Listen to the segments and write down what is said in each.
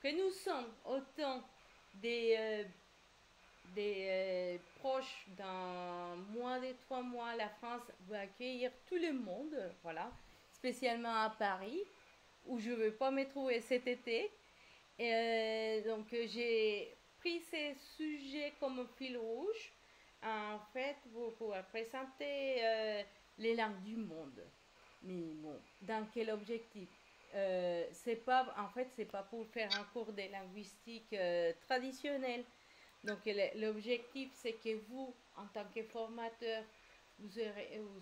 que nous sommes autant des proches. Dans moins de 3 mois, la France va accueillir tout le monde, voilà, spécialement à Paris, où je ne vais pas me trouver cet été. J'ai pris ces sujets comme fil rouge, en fait, pour pouvoir présenter les langues du monde. Mais bon, dans quel objectif? C'est pas, en fait, c'est pas pour faire un cours de linguistique traditionnel. Donc l'objectif, c'est que vous, en tant que formateur, vous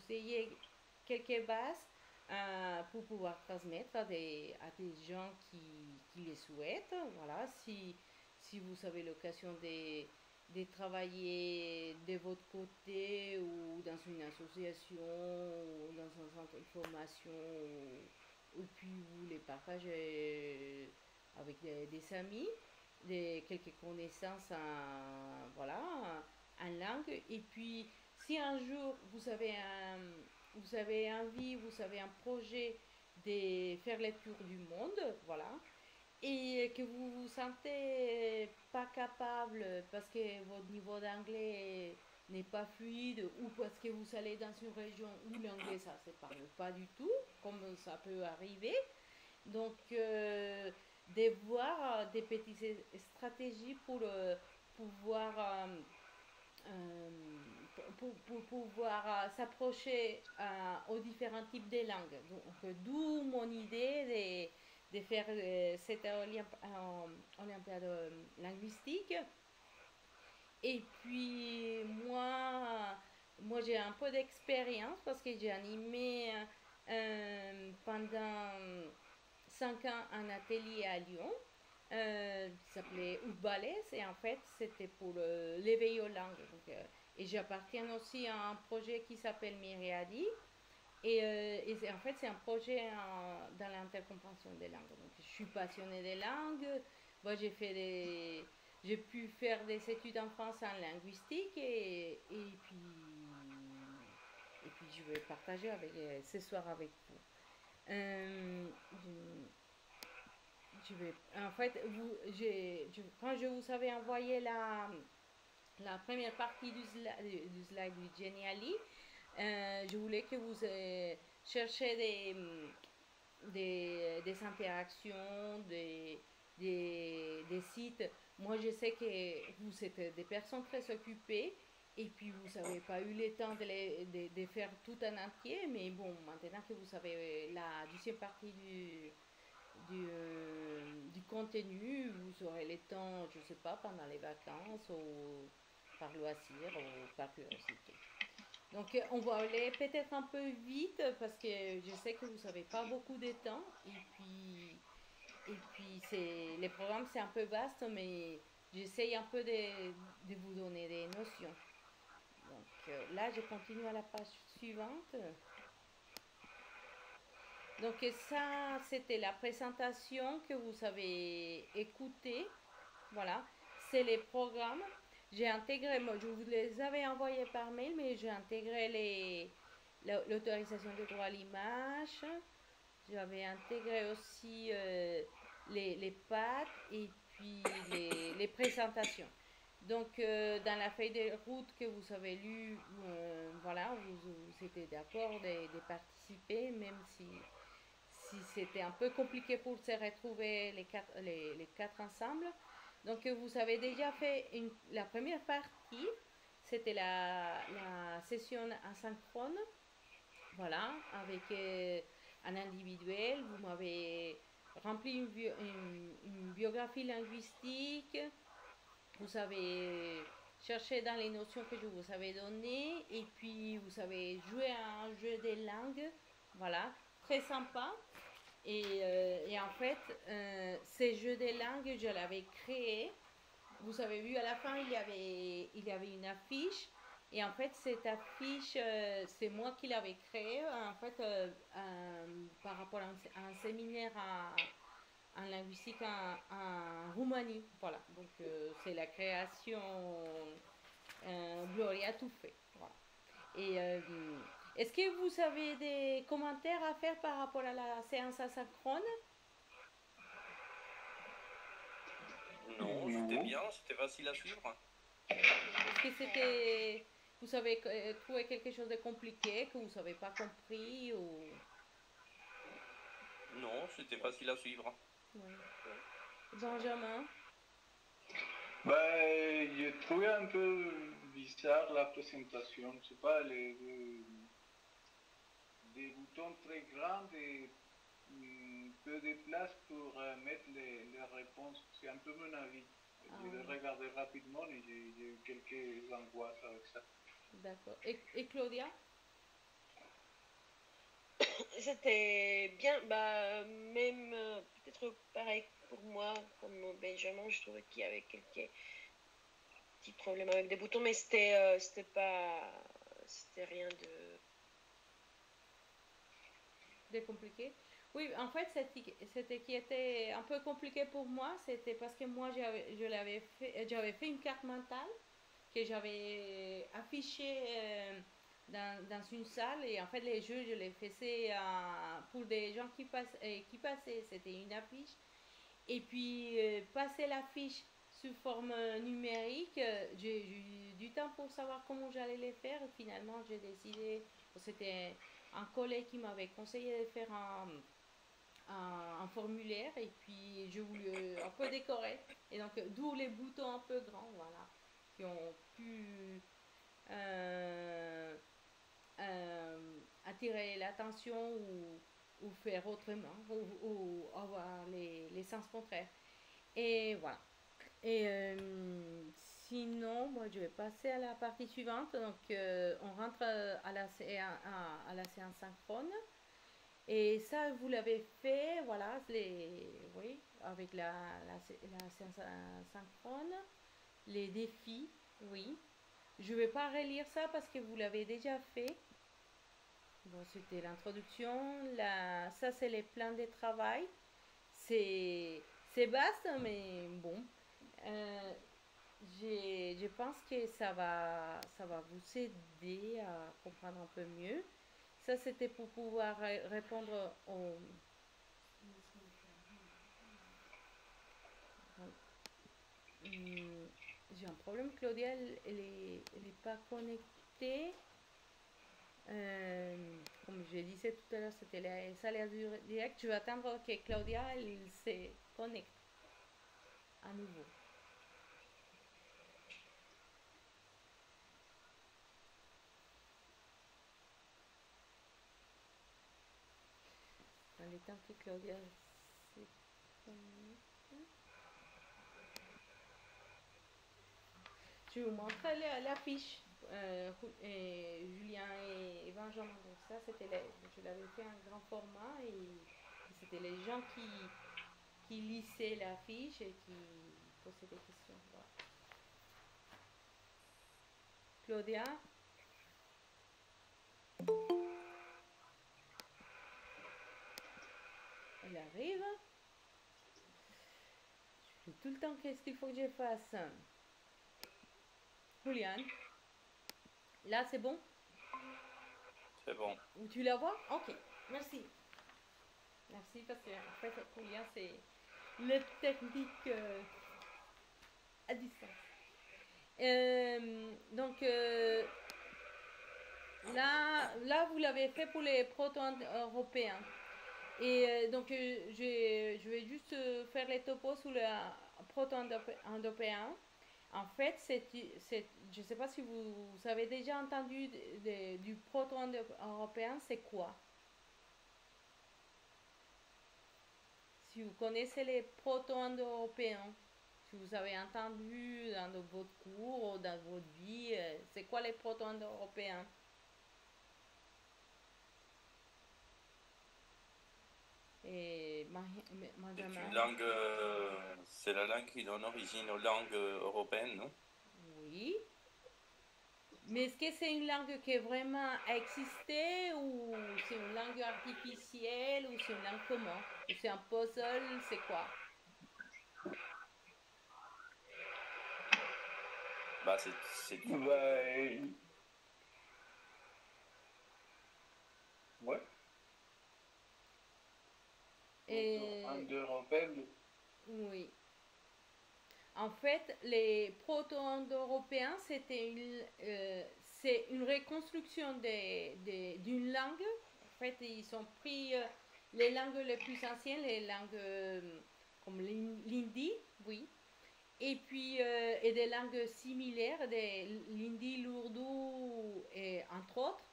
ayez quelques bases pour pouvoir transmettre à des gens qui les souhaitent. Voilà, si vous avez l'occasion de travailler de votre côté ou dans une association ou dans un centre de formation ou puis vous les partagez avec des amis, quelques connaissances voilà, en langue. Et puis, si un jour vous avez envie, vous avez un projet de faire le tour du monde, voilà, et que vous vous sentez pas capable parce que votre niveau d'anglais n'est pas fluide ou parce que vous allez dans une région où l'anglais ça se parle pas du tout, comme ça peut arriver. Donc, de voir des petites stratégies pour pouvoir, pour pouvoir s'approcher aux différents types de langues. Donc, d'où mon idée de faire cette olympiade linguistique. Et puis, moi j'ai un peu d'expérience parce que j'ai animé pendant 5 ans un atelier à Lyon qui s'appelait Oudbalès et en fait c'était pour l'éveil aux langues. Et j'appartiens aussi à un projet qui s'appelle Myriadi et en fait c'est un projet dans l'intercompréhension des langues. Donc je suis passionnée des langues. Moi j'ai pu faire des études en France en linguistique et puis je vais partager ce soir avec vous. Euh, en fait, quand je vous avais envoyé la première partie du slide du Geniali, je voulais que vous cherchiez des interactions, des sites. Moi, je sais que vous êtes des personnes très occupées et puis vous n'avez pas eu le temps de faire tout en entier, mais bon, maintenant que vous avez la deuxième partie du contenu, vous aurez le temps, je ne sais pas, pendant les vacances ou par loisir ou par curiosité. Donc, on va aller peut-être un peu vite parce que je sais que vous n'avez pas beaucoup de temps. Et puis les programmes, c'est un peu vaste, mais j'essaye un peu de vous donner des notions. Donc, là, je continue à la page suivante. Donc, ça, c'était la présentation que vous avez écoutée. Voilà, c'est les programmes. J'ai intégré, moi, je vous les avais envoyés par mail, mais j'ai intégré l'autorisation de droit à l'image. J'avais intégré aussi les pattes et puis les présentations. Donc, dans la feuille de route que vous avez lue, voilà, vous étiez d'accord de participer, même si c'était un peu compliqué pour se retrouver les quatre ensemble. Donc, vous avez déjà fait la première partie, c'était la session asynchrone, voilà, avec un individuel. Vous m'avez rempli une biographie linguistique, vous avez cherché dans les notions que je vous avais données, et puis vous avez joué à un jeu des langues, voilà, très sympa. Et en fait, ces jeux des langues, je l'avais créé. Vous avez vu à la fin, il y avait une affiche. Et en fait, cette affiche, c'est moi qui l'avais créée, en fait, par rapport à un séminaire en linguistique en Roumanie. Voilà, donc c'est la création Gloria tout fait. Voilà. Et est-ce que vous avez des commentaires à faire par rapport à la séance asynchrone? c'était bien, c'était facile à suivre. Est-ce que c'était... Vous avez trouvé quelque chose de compliqué que vous n'avez pas compris ou... Non, c'était facile à suivre. Oui. Benjamin? Ben, j'ai trouvé un peu bizarre la présentation. Je sais pas, des boutons très grands et peu de place pour mettre les réponses. C'est un peu mon avis. Je l'ai regardé rapidement et j'ai eu quelques angoisses avec ça. D'accord. Et Claudia? C'était bien, bah, même peut-être pareil pour moi, comme Benjamin, je trouvais qu'il y avait quelques petits problèmes avec des boutons, mais c'était pas, c'était rien De compliqué? Oui, en fait, c'était qui était un peu compliqué pour moi, c'était parce que moi, j'avais fait une carte mentale que j'avais affichée dans une salle et en fait, les jeux, je les faisais pour des gens qui passaient. C'était une affiche. Et puis, passer l'affiche sous forme numérique, j'ai eu du temps pour savoir comment j'allais les faire. Et finalement, j'ai décidé, c'était un collègue qui m'avait conseillé de faire un formulaire et puis je voulais un peu décorer. Et donc, d'où les boutons un peu grands, voilà, qui ont pu euh, attirer l'attention ou faire autrement, ou avoir les sens contraires. Et voilà. Et sinon, moi, je vais passer à la partie suivante. Donc, on rentre à la séance synchrone. Et ça, vous l'avez fait, voilà, oui, avec la séance synchrone, les défis, oui. Je ne vais pas relire ça parce que vous l'avez déjà fait. Bon, c'était l'introduction. Ça, c'est les plans de travail. C'est vaste, mais bon. Euh, je pense que ça va vous aider à comprendre un peu mieux. Ça, c'était pour pouvoir répondre aux... J'ai un problème, Claudia, elle est pas connectée. Comme je disais tout à l'heure, c'était la salle direct. Je vais attendre que Claudia elle se connecte à nouveau. Dans le temps que Claudia se connecte. Je vais vous montrer l'affiche. Julien et Benjamin. Donc ça, je l'avais fait en grand format et c'était les gens qui lisaient l'affiche et qui posaient des questions. Voilà. Claudia? Elle arrive. Je fais tout le temps qu'est-ce qu'il faut que je fasse. Julian? Là, c'est bon? C'est bon. Ou tu la vois? Ok, merci. Merci parce que en fait, Julian, c'est le technique à distance. Donc, là, vous l'avez fait pour les proto-européens. Et donc, je vais juste faire les topos sous le proto-européen. En fait, je ne sais pas si vous avez déjà entendu du proto-européen, c'est quoi? Si vous connaissez les proto-européens, si vous avez entendu dans votre cours ou dans votre vie, c'est quoi les proto-européens? Et C'est la langue qui donne origine aux langues européennes, non? Oui. Mais est-ce que c'est une langue qui vraiment existé ou c'est une langue artificielle ou c'est une langue comment? Ou c'est un puzzle, c'est quoi? Bah, c'est du... Ben, ouais. Et... En européenne. Oui. En fait, les proto-indo-européens, c'est une reconstruction d'une langue. En fait, ils ont pris les langues les plus anciennes, les langues comme l'hindi, oui, et puis et des langues similaires, l'hindi, l'ourdou, et entre autres.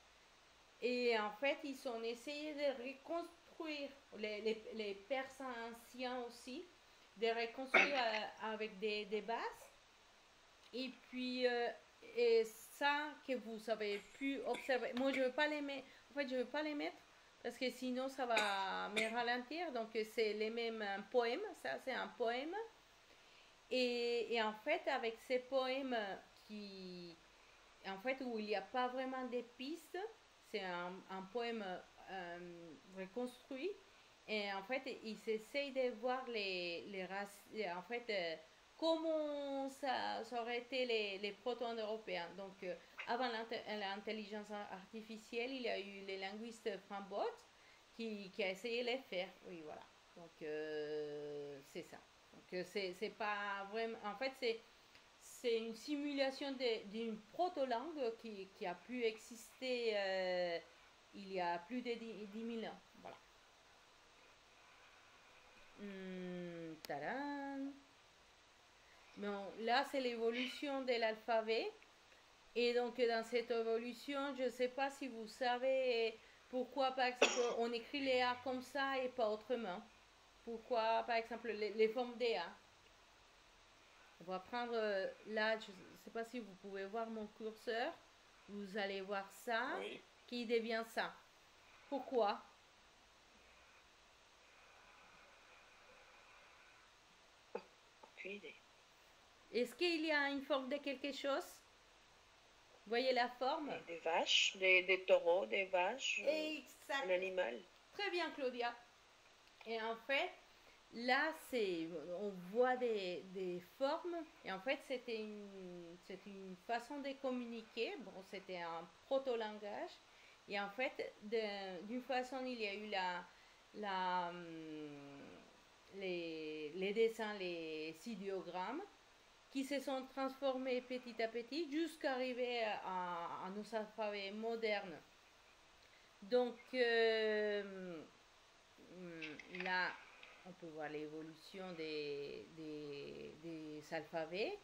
Et en fait, ils ont essayé de reconstruire, les Perses anciens aussi, de reconstruire avec des bases. Et puis, et ça que vous avez pu observer, moi je ne veux pas les mettre, en fait, je veux pas les mettre parce que sinon ça va me ralentir. Donc, c'est les mêmes poèmes, ça c'est un poème. Et en fait, avec ces poèmes en fait, où il n'y a pas vraiment des pistes, c'est un poème reconstruit. Et en fait, ils essayent de voir en fait, comment ça aurait été les proto-européens. Donc, avant l'intelligence artificielle, il y a eu les linguistes Frambot qui a essayé de les faire. Oui, voilà. Donc, c'est ça. Donc, c'est pas vraiment. En fait, c'est une simulation d'une proto-langue qui a pu exister il y a plus de 10 000 ans. Voilà. Tadam. Bon, là, c'est l'évolution de l'alphabet. Et donc, dans cette évolution, je ne sais pas si vous savez pourquoi, par exemple, on écrit les A comme ça et pas autrement. Pourquoi, par exemple, les formes des A. On va prendre là, je ne sais pas si vous pouvez voir mon curseur. Vous allez voir ça, Oui. qui devient ça. Pourquoi? Aucune idée. Est-ce qu'il y a une forme de quelque chose? Vous voyez la forme? Des vaches, des taureaux, des vaches, Exact. un animal. Très bien, Claudia. Et en fait, là, on voit des formes. Et en fait, c'est une façon de communiquer. Bon, c'était un proto-langage. Et en fait, d'une façon, il y a eu les dessins, les idéogrammes, qui se sont transformés petit à petit jusqu'à arriver à nos alphabets modernes. Donc, là, on peut voir l'évolution des alphabets.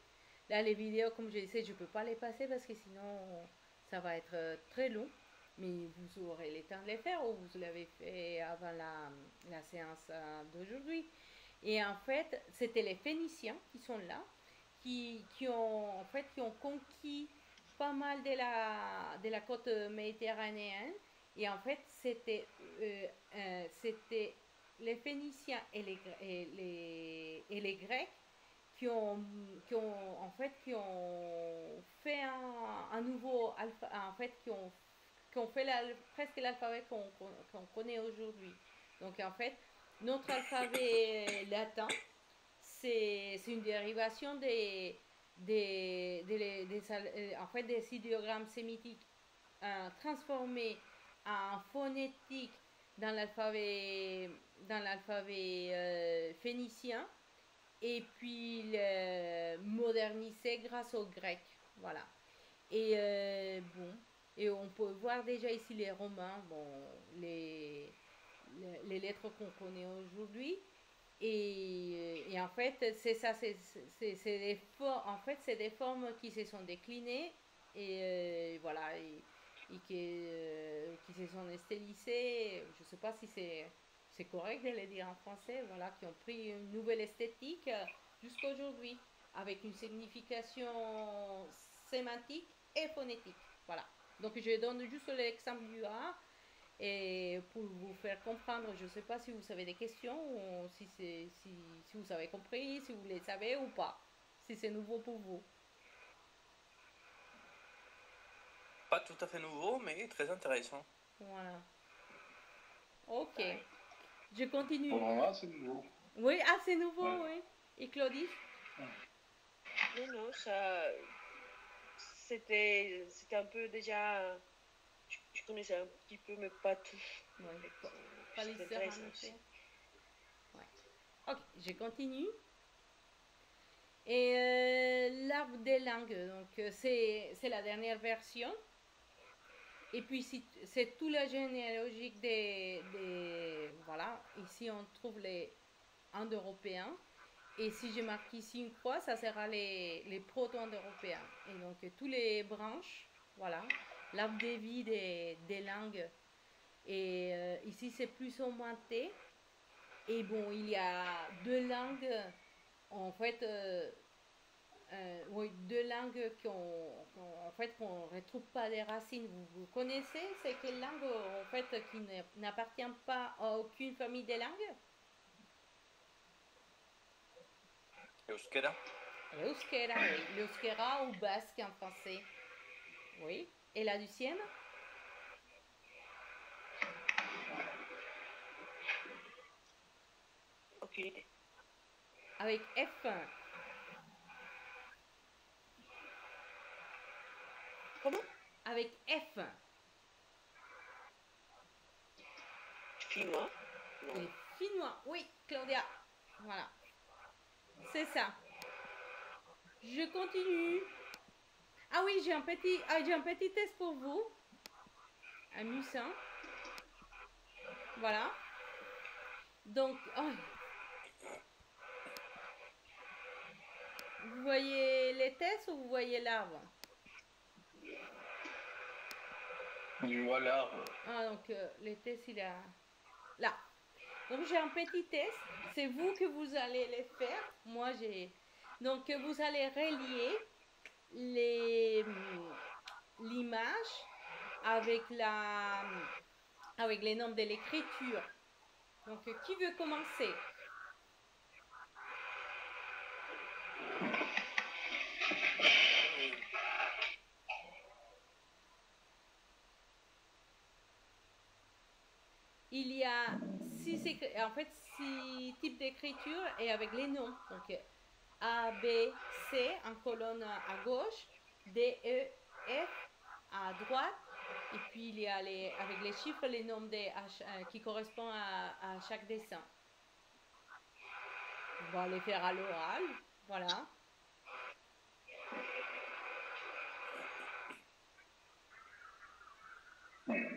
Là, les vidéos, comme je disais, je ne peux pas les passer parce que sinon, ça va être très long. Mais vous aurez le temps de les faire ou vous l'avez fait avant la séance d'aujourd'hui. Et en fait, c'était les Phéniciens qui sont là, qui ont conquis pas mal de la côte méditerranéenne. Et en fait, c'était les Phéniciens et les Grecs qui ont fait un nouveau alpha, en fait, qui ont fait presque l'alphabet qu'on connaît aujourd'hui. Donc, en fait, notre alphabet latin, c'est une dérivation en fait, des idéogrammes sémitiques transformés en phonétique dans l'alphabet phénicien et puis modernisé grâce au grec. Voilà. Et bon, et on peut voir déjà ici les romains, bon, les lettres qu'on connaît aujourd'hui. Et en fait, c'est ça, en fait, c'est des formes qui se sont déclinées et voilà, et qui se sont stylisées. Je ne sais pas si c'est correct de le dire en français, voilà, qui ont pris une nouvelle esthétique jusqu'à aujourd'hui, avec une signification sémantique et phonétique. Voilà. Donc je donne juste l'exemple du A. Et pour vous faire comprendre, je ne sais pas si vous avez des questions ou si vous avez compris, si vous les savez ou pas, si c'est nouveau pour vous. Pas tout à fait nouveau, mais très intéressant. Voilà. Ok. Je continue. Pour moi, c'est nouveau. Oui, c'est nouveau, oui. Et Claudie? Non, ça. C'était un peu déjà. Je connaissais un petit peu, mais pas tout. Ouais, pas l'histoire en effet. Ouais. Ok, je continue. Et l'arbre des langues, donc c'est la dernière version. Et puis c'est tout la généalogique voilà, ici on trouve les Indo-Européens. Et si je marque ici une croix, ça sera les proto-indo-européens. Et donc tous les branches, voilà, l'arbre des vies des langues. Et ici c'est plus augmenté. Et bon, il y a deux langues, en fait, oui, deux langues en fait, qu'on ne retrouve pas les racines. Vous connaissez, c'est quelle langue, en fait, qui n'appartient pas à aucune famille des langues? Euskera. L'euskera, oui. L'euskera ou basque en français. Oui. Et la deuxième? Aucune idée. Avec F1. Comment? Avec F1. Finnois? Non. Les Finnois. Oui, Claudia. Voilà. C'est ça. Je continue. Ah oui, j'ai un petit test pour vous. Amusant. Voilà. Donc, vous voyez les tests ou vous voyez l'arbre? Je vois l'arbre. Ah, donc les tests, il est là. Donc, j'ai un petit test. C'est vous que vous allez les faire. Moi, j'ai... Donc, vous allez relier l'image avec les nombres de l'écriture. Donc, qui veut commencer? Il y a six types d'écriture et avec les noms. Donc, A, B, C en colonne à gauche, D, E, F à droite. Et puis, il y a avec les chiffres, les nombres qui correspondent à chaque dessin. On va les faire à l'oral. Voilà.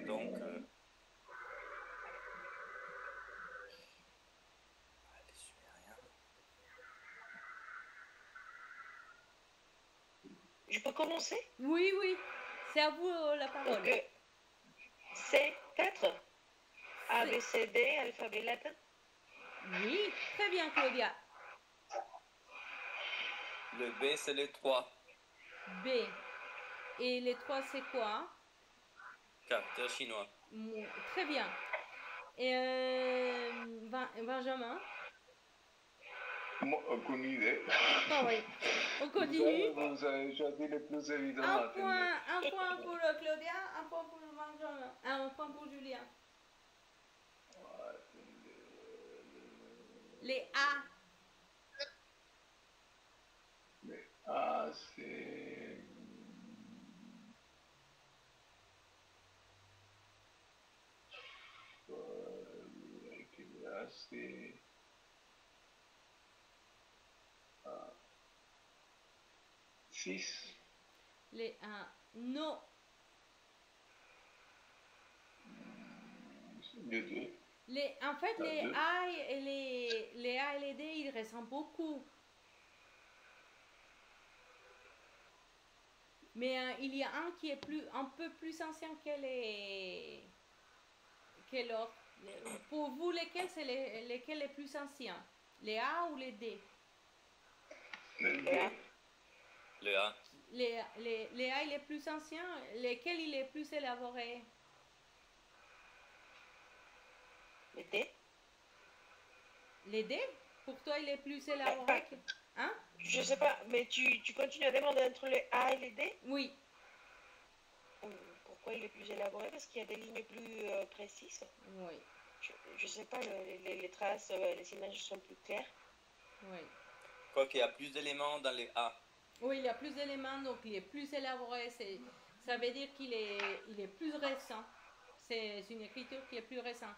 Donc, les Sumériens. Je peux commencer? Oui, oui. C'est à vous la parole. Donc, C4, A, B, C, D, alphabet latin. Oui, très bien, Claudia. Le B, c'est les 3. B. Et les 3, c'est quoi? Caractère chinois. Très bien. Et Benjamin? Moi, aucune idée. Ah oui. On continue. Vous avez choisi le plus évident. Un point pour Claudia, un point pour Benjamin, un point pour Julien. Les A. Les A, c'est... Là, c'est... 6. Les A. Non. Le 2. En fait, les A et les D, ils ressemblent beaucoup. Mais il y a un qui est un peu plus ancien que l'autre. Pour vous, lesquels c'est lesquels les plus anciens? Les A ou les D? Le 2. Le A. Les A, il est plus ancien. Lesquels il est plus élaboré? Les D? Les D? Pour toi, il est plus élaboré que... Hein? Je sais pas, mais tu continues à demander entre les A et les D? Oui. Pourquoi il est plus élaboré? Parce qu'il y a des lignes plus précises. Oui. Je sais pas, les traces, les images sont plus claires. Oui. Quoi qu'il y a plus d'éléments dans les A. Oui, il y a plus d'éléments, donc il est plus élaboré. Ça veut dire qu'il est plus récent. C'est une écriture qui est plus récente.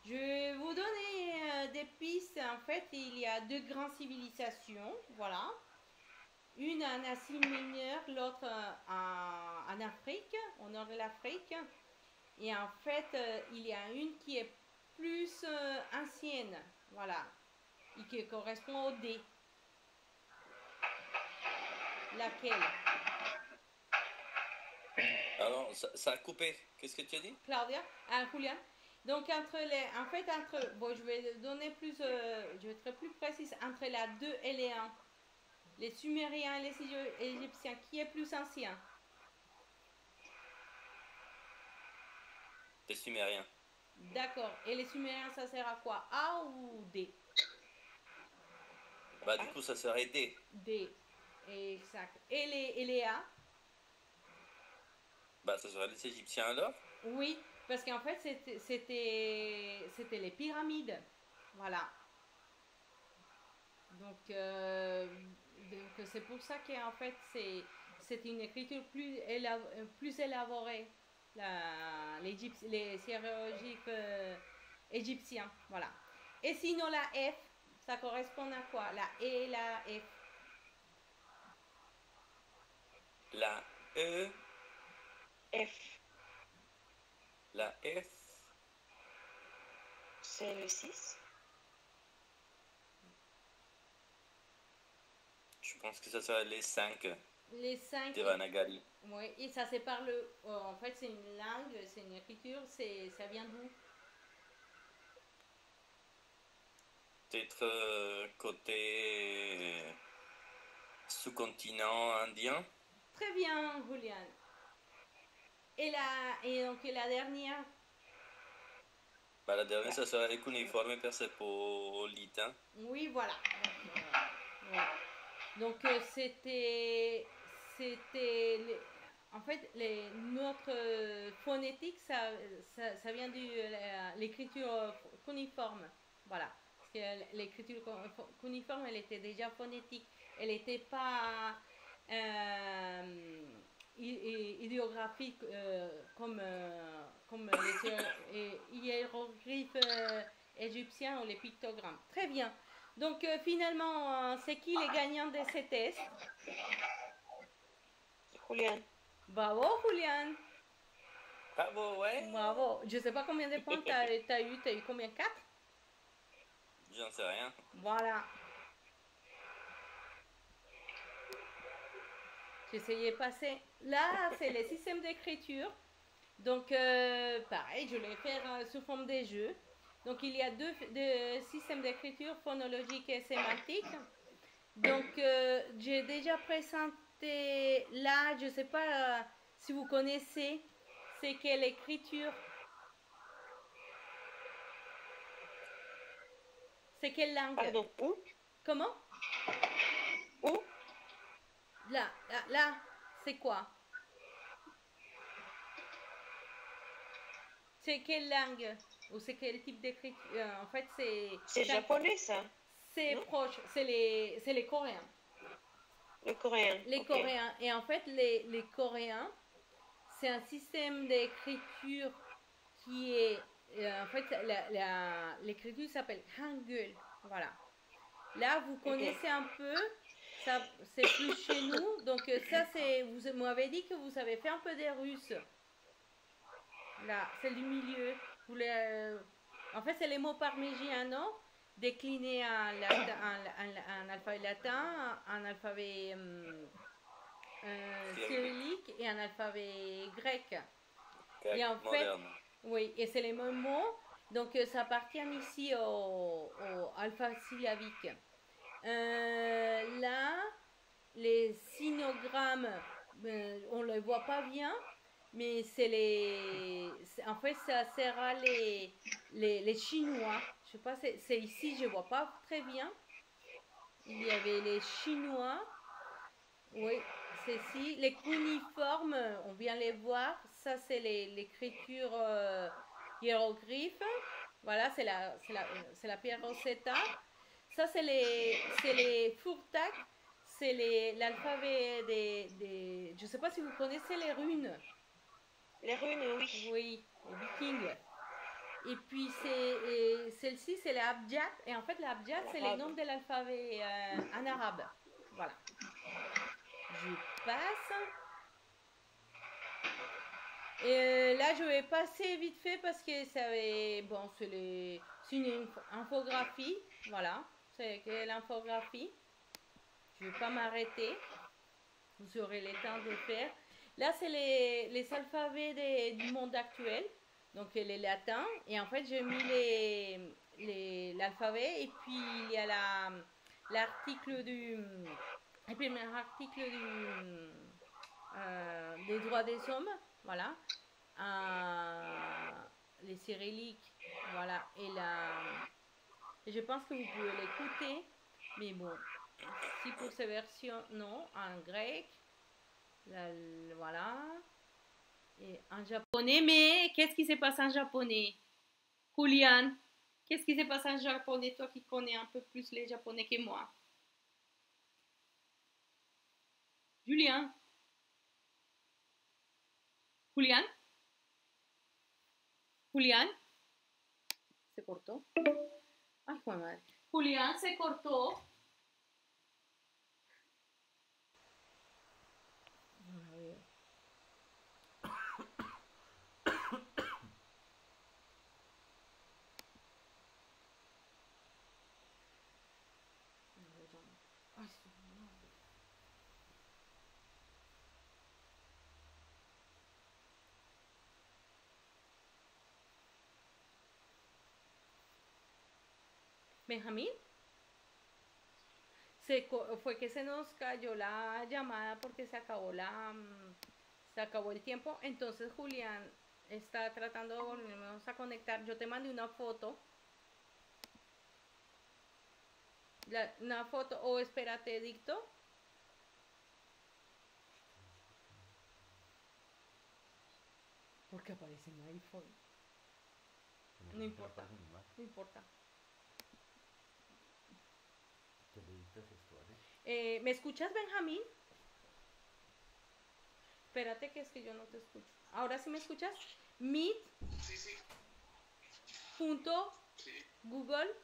Je vais vous donner des pistes. En fait, il y a deux grandes civilisations. Voilà. Une en Asie mineure, l'autre en Afrique, au nord de l'Afrique. Et en fait, il y a une qui est plus ancienne, voilà, et qui correspond au D. Laquelle? Alors, ça a coupé. Qu'est-ce que tu as dit? Claudia? Ah, Julian? Donc, bon, je vais donner plus, je vais être plus précise, entre la 2 et les 1. Les Sumériens et les Égyptiens, qui est plus ancien? Les Sumériens. D'accord. Et les Sumériens, ça sert à quoi? A ou D? Bah, du coup, ça serait D. D. Exact. Et les A? Bah, ça serait les Égyptiens alors? Oui, parce qu'en fait, c'était les pyramides. Voilà. Donc, c'est pour ça qu'en fait, c'est une écriture plus élaborée, les hiéroglyphes égyptiens. Voilà. Et sinon, la F, ça correspond à quoi? La E et la F. La E. F. La F. C'est le 6. Je pense que ça serait les 5. Les 5. Devanagari. Oui, et ça sépare en fait, c'est une langue, c'est une écriture, ça vient d'où? Peut-être côté sous-continent indien. Très bien, Julian. Et donc la dernière? Bah, la dernière, ça serait cuneiforme persépolite. Oui, voilà. Ouais. Donc c'était en fait notre phonétique ça vient de l'écriture cuneiforme. Voilà. Parce que l'écriture cuneiforme, elle était déjà phonétique. Elle n'était pas idéographique comme les hiéroglyphes égyptiens ou les pictogrammes. Très bien. Donc finalement, c'est qui les gagnants de ces tests? Julian. Bravo, Julian. Bravo, ouais. Bravo. Je sais pas combien de points t'as eu. T'as eu combien? 4? J'en sais rien. Voilà. J'essayais de passer. Là, c'est les systèmes d'écriture. Donc, pareil, je vais faire sous forme des jeux. Donc, il y a deux systèmes d'écriture, phonologique et sémantique. Donc, j'ai déjà présenté là, je ne sais pas si vous connaissez, c'est quelle écriture? C'est quelle langue? Pardon, où? Comment? Où? Là, c'est quoi? C'est quelle langue? Ou c'est quel type d'écriture? En fait, c'est japonais, ça? C'est proche, c'est les Coréens. Le coréen. Les okay. Coréens. Et en fait, les Coréens, c'est un système d'écriture qui est... en fait, l'écriture s'appelle Hangul. Voilà. Là, vous connaissez un peu, ça, c'est plus chez nous. Donc ça, vous m'avez dit que vous avez fait un peu des Russes. Là, c'est du milieu. En fait, c'est les mots parmigiano déclinés en alphabet latin, en alphabet cyrillique et en alphabet grec. Et en fait, oui, et c'est les mêmes mots. Donc, ça appartient ici au alphabet syllabique. Là, les sinogrammes, on ne les voit pas bien. Mais en fait, ça sera les Chinois. Je sais pas, c'est ici, je vois pas très bien. Il y avait les Chinois. Oui, c'est ici. Les cuneiformes, on vient les voir. Ça, c'est l'écriture hiéroglyphe. Voilà, c'est la pierre Rosetta. Ça, c'est les Furtak. C'est l'alphabet des... Je sais pas si vous connaissez les runes. Les runes, oui. Oui, les vikings. Et puis celle-ci, c'est l'abjad. Et en fait, l'abjad, c'est les noms de l'alphabet en arabe. Voilà. Je passe. Là, je vais passer vite fait parce que ça va... Bon, c'est une infographie. Voilà, c'est l'infographie. Je ne vais pas m'arrêter. Vous aurez le temps de faire. Là, c'est les alphabets du monde actuel. Donc, les latins. Et en fait, j'ai mis l'alphabet. Et puis, il y a l'article le premier article des droits des hommes. Voilà. Les cyrilliques. Voilà. Et je pense que vous pouvez l'écouter. Mais bon, si pour ces versions, non. En grec. Voilà. Et en japonais, mais qu'est-ce qui s'est passé en japonais? Julian, qu'est-ce qui s'est passé en japonais, toi qui connais un peu plus les japonais que moi? Julian? Julian? Julian? ¿Se cortó? Ay, joder madre. Julian se cortó. A ver. Ay, no. Benjamín, fue que se nos cayó la llamada porque se acabó el tiempo. Entonces Julián está tratando de volvernos a conectar. Yo te mandé una foto. Una foto, o espérate, dicto. Porque aparece en iPhone. No importa, no importa. ¿Me escuchas, Benjamín? Espérate que es que yo no te escucho. ¿Ahora sí me escuchas? Meet. Sí, sí. Punto. Sí. Google.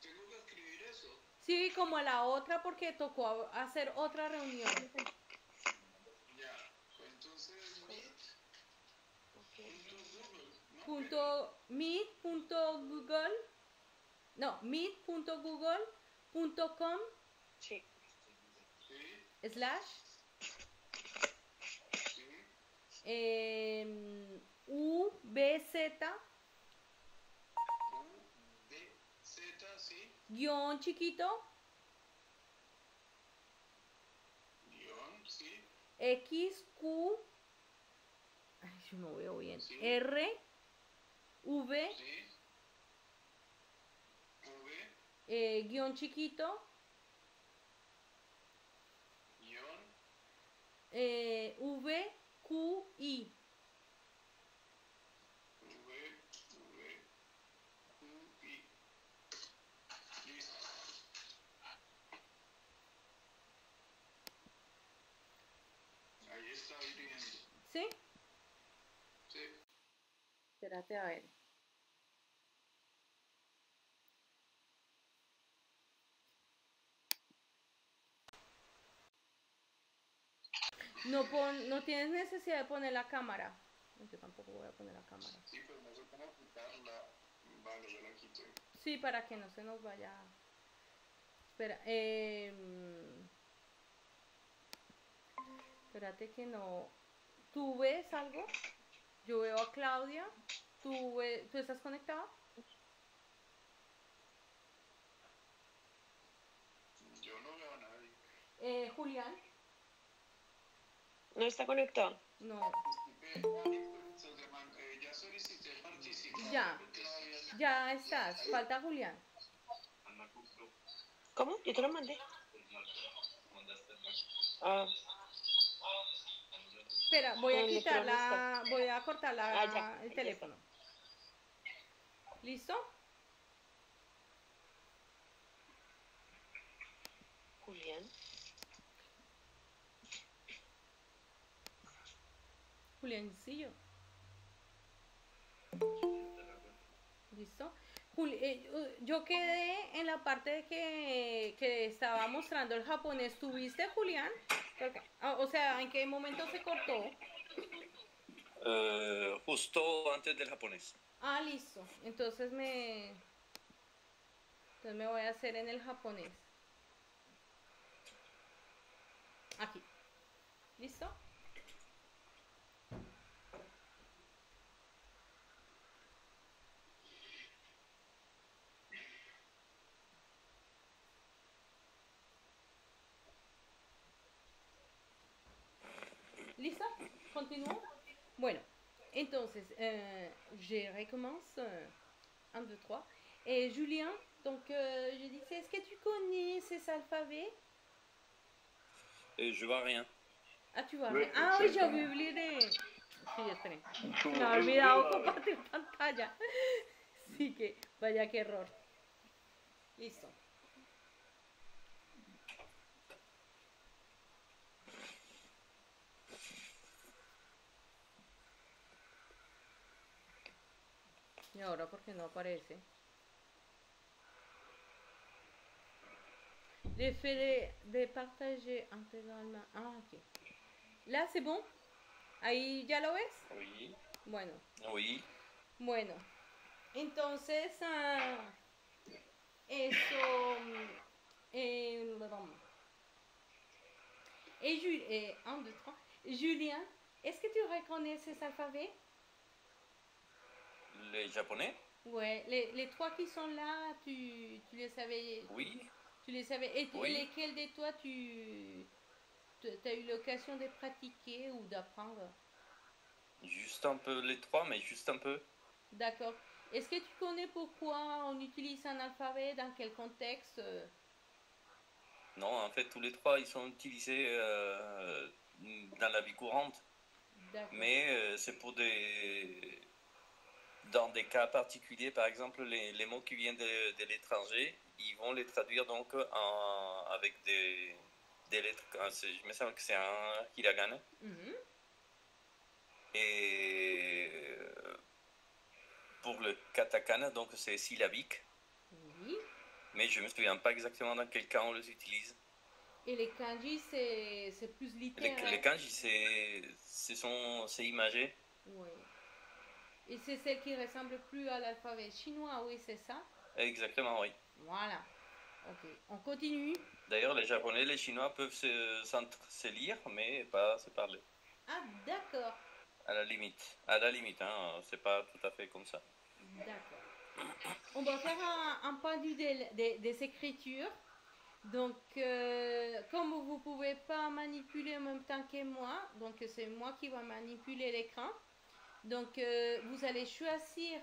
¿Tengo que escribir eso? Sí, como a la otra porque tocó hacer otra reunión. Ya. Entonces, Meet.google. No, meet.google.com. Sí. Slash. Sí. VZ. Sí. Guión chiquito. Guión, sí. XQ. Ay, yo no veo bien. Sí. R. V. Sí. Guión chiquito. Guión. VQI. Listo. Ahí está viendo. ¿Sí? Sí. Espérate a ver. No tienes necesidad de poner la cámara. Yo tampoco voy a poner la cámara. Sí, pero no sé cómo quitarla. Vale, yo la quito. Sí, para que no se nos vaya. Espera. Espérate que no. ¿Tú ves algo? Yo veo a Claudia. ¿Tú estás conectada? Yo no veo a nadie. Julián. ¿No está conectado? No. Ya solicité participar. Ya estás. Falta Julián. ¿Cómo? Yo te lo mandé. Ah. Espera, voy a cortar ya, el teléfono. ¿Listo? Julián. Juliancillo. ¿Listo? Yo quedé en la parte que estaba mostrando el japonés. ¿Tuviste, Julián? O sea, ¿en qué momento se cortó? Justo antes del japonés. Ah, listo. Entonces me voy a hacer en el japonés. Aquí. ¿Listo? ¿Listo? ¿Continúo? Bueno, entonces, je recommence. 1, 2, 3. Et Julien, donc je disais, est-ce que tu connais ces alphabets? Et je vois rien. Ah, tu vois Oui, rien. Ah oui, exactement. j'avais oublié de... Sí, esperen. Como Me ha es olvidado de compartir pantalla. Sí que, vaya qué error. Listo. Y ahora, ¿por qué no aparece? L'effet de partager intégralement. Ah, ok. Là, c'est bon? Ahí ya lo ves? Oui. Bueno, Oui. bueno. Entonces, eso. Et 1, 2, 3. Julien, est-ce que tu reconnais ces alphabets? Les japonais? Ouais, les trois qui sont là, tu les savais? Oui. Tu les savais? Et Oui. lesquels de toi tu as eu l'occasion de pratiquer ou d'apprendre? Juste un peu les trois, mais juste un peu. D'accord. Est-ce que tu connais pourquoi on utilise un alphabet, dans quel contexte? Non, en fait, tous les trois, ils sont utilisés dans la vie courante. D'accord. Mais c'est pour des... Dans des cas particuliers, par exemple, les mots qui viennent de l'étranger, ils vont les traduire donc avec des lettres. Je me semble que c'est un hiragana. Mhm. Et pour le katakana, donc c'est syllabique. Oui. Mais je me souviens pas exactement dans quel cas on les utilise. Et les kanji, c'est plus littéraire. Les kanji, c'est imagé. Oui. Et c'est celle qui ressemble plus à l'alphabet chinois, oui, c'est ça? Exactement, oui. Voilà. Ok, on continue. D'ailleurs, les japonais, les chinois peuvent se lire, mais pas se parler. Ah, d'accord. À la limite, hein, c'est pas tout à fait comme ça. D'accord. On va faire un pendu des écritures. Donc, comme vous ne pouvez pas manipuler en même temps que moi, donc c'est moi qui va manipuler l'écran. Donc, vous allez choisir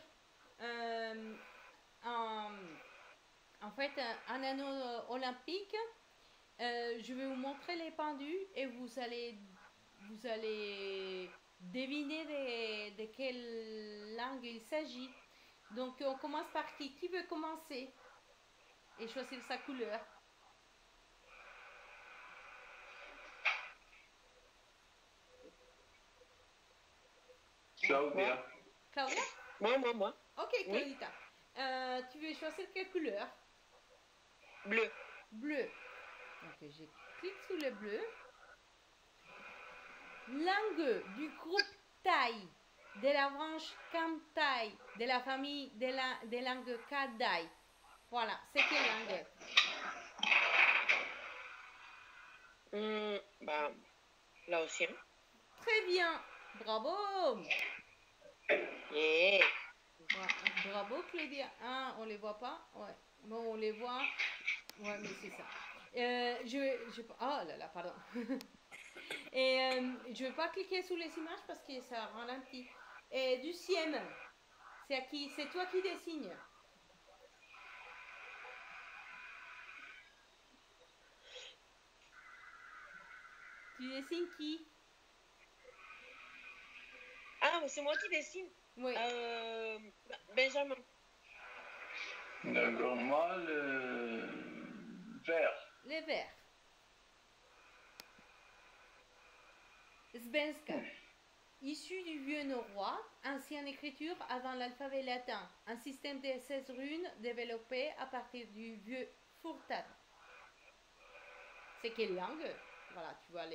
en fait un anneau olympique. Je vais vous montrer les pendus et vous allez deviner de quelle langue il s'agit. Donc, on commence par qui? Qui veut commencer? Et choisir sa couleur. Claudia. Claudia? Moi. Ok, Claudita. Tu veux choisir quelle couleur? Bleu. Bleu. Donc, je clique sur le bleu. Langue du groupe Thai, de la branche Kam-Tai, de la famille des langues Kadai. Voilà, c'est quelle langue? Bah, laotien. Très bien. Bravo. Yeah. Bravo, Claudia. Ah, on les voit pas? Ouais. Bon, on les voit. Ouais, mais c'est ça. Oh là là, pardon. Et je ne vais pas cliquer sur les images parce que ça ralentit. Et du Siem, c'est à qui? C'est toi qui dessines. Tu dessines qui? Ah, c'est moi qui dessine. Oui. Benjamin. D'accord, moi, le vert. Les verts. Svenska. Issu du vieux norrois, ancienne écriture avant l'alphabet latin, un système de 16 runes développé à partir du vieux Furtad. C'est quelle langue? Voilà, tu vois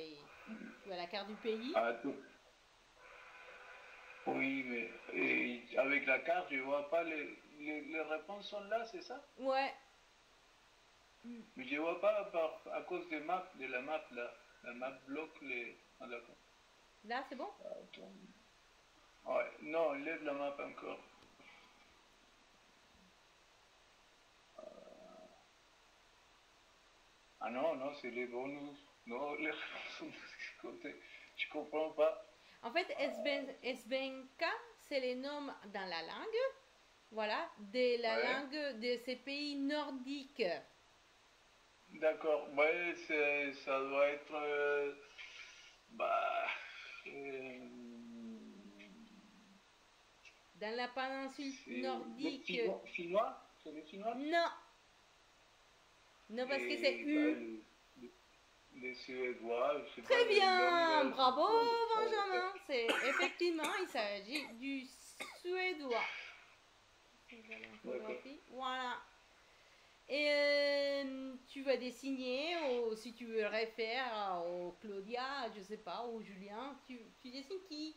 la carte du pays. Ah, oui, mais avec la carte, je vois pas les réponses sont là, c'est ça? Ouais. Mais je vois pas à cause des maps, de la map là. La map bloque les. Ah, d'accord. Là, c'est bon? Attends. Ouais, non, lève la map encore. Ah non, non, c'est les bonus. Non, les réponses sont de ce côté. Je comprends pas. En fait, Svenka, c'est les noms dans la langue, voilà, de la Ouais. langue de ces pays nordiques. D'accord, ouais, ça doit être. Bah. Dans la péninsule C'est le nordique. finnois? C'est le finnois? Non. Non, parce que c'est Et, U. les Suédois, je sais Très pas, les bien, langues. bravo Benjamin. C'est effectivement, il s'agit du suédois. Voilà. Et tu vas dessiner, ou si tu veux le référer au Claudia, je sais pas, au Julien, tu dessines qui?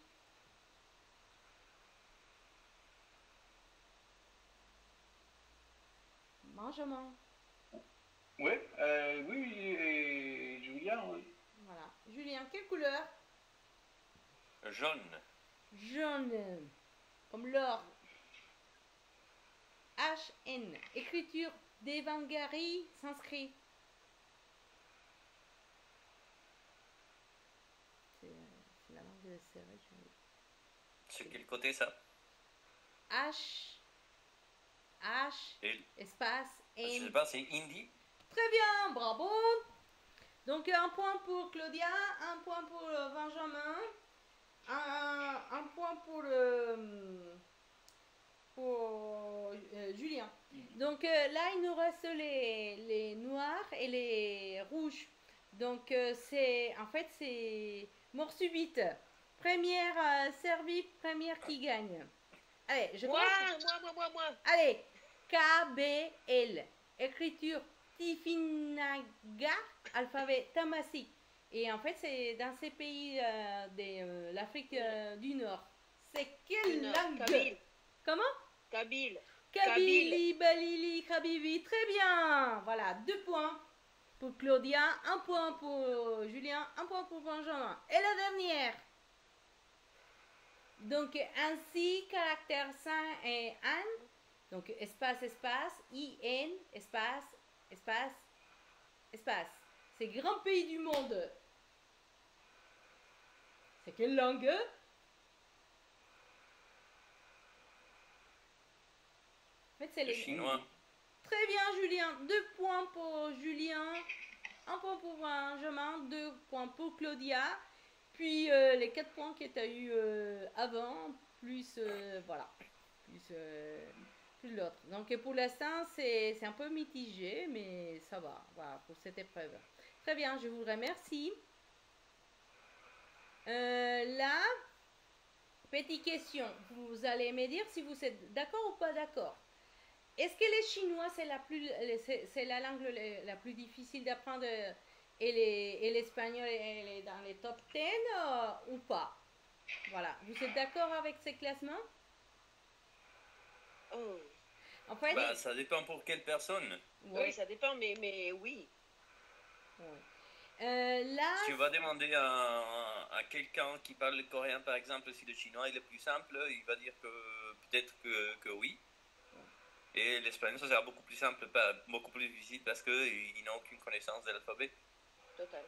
Benjamin. Ouais, oui, et Julien, oui. Voilà. Julien, quelle couleur? Jaune. Jaune. Comme l'or. HN. Écriture Devangari sanskrit. C'est la langue de Séré. C'est quel côté ça? H. Espace Je sais N. pas, c'est hindi? Très bien, bravo. Donc un point pour Claudia, un point pour Benjamin, un point pour Julien. Donc là, il nous reste les noirs et les rouges. Donc en fait, c'est mort subite. Première servie, première qui gagne. Allez, je commence. Moi. Allez, KBL. Écriture Tifinaga, alphabet tamasique. Et en fait, c'est dans ces pays de l'Afrique du Nord. C'est quelle langue? Kabyle. Comment? Kabyle. Kabylie, Balili, Kabibi. Très bien. Voilà, 2 points pour Claudia, 1 point pour Julien, 1 point pour Benjamin. Et la dernière. Donc, ainsi, caractère 5 et 1. Donc, espace, IN, espace. C'est grand pays du monde. C'est quelle langue? En fait, c'est Le chinois. Très bien, Julien. 2 points pour Julien, 1 point pour Benjamin, 2 points pour Claudia. Puis les 4 points que tu as eu avant, plus voilà, plus l'autre. Donc pour l'instant, c'est un peu mitigé, mais ça va, voilà, pour cette épreuve. Très bien, je vous remercie. Là, petite question, vous allez me dire si vous êtes d'accord ou pas d'accord. Est-ce que les Chinois, c'est la langue la plus difficile d'apprendre et l'espagnol est dans les top 10 ou pas? Voilà, vous êtes d'accord avec ces classements? Oh. En fait, Bah, ça dépend pour quelle personne. Oui, ça dépend, mais oui. Là, Si tu vas demander à quelqu'un qui parle le coréen, par exemple, si le chinois est le plus simple, il va dire que peut-être que oui. Et l'espagnol, ça sera beaucoup plus simple, pas beaucoup plus difficile parce qu'ils n'ont aucune connaissance de l'alphabet. Total.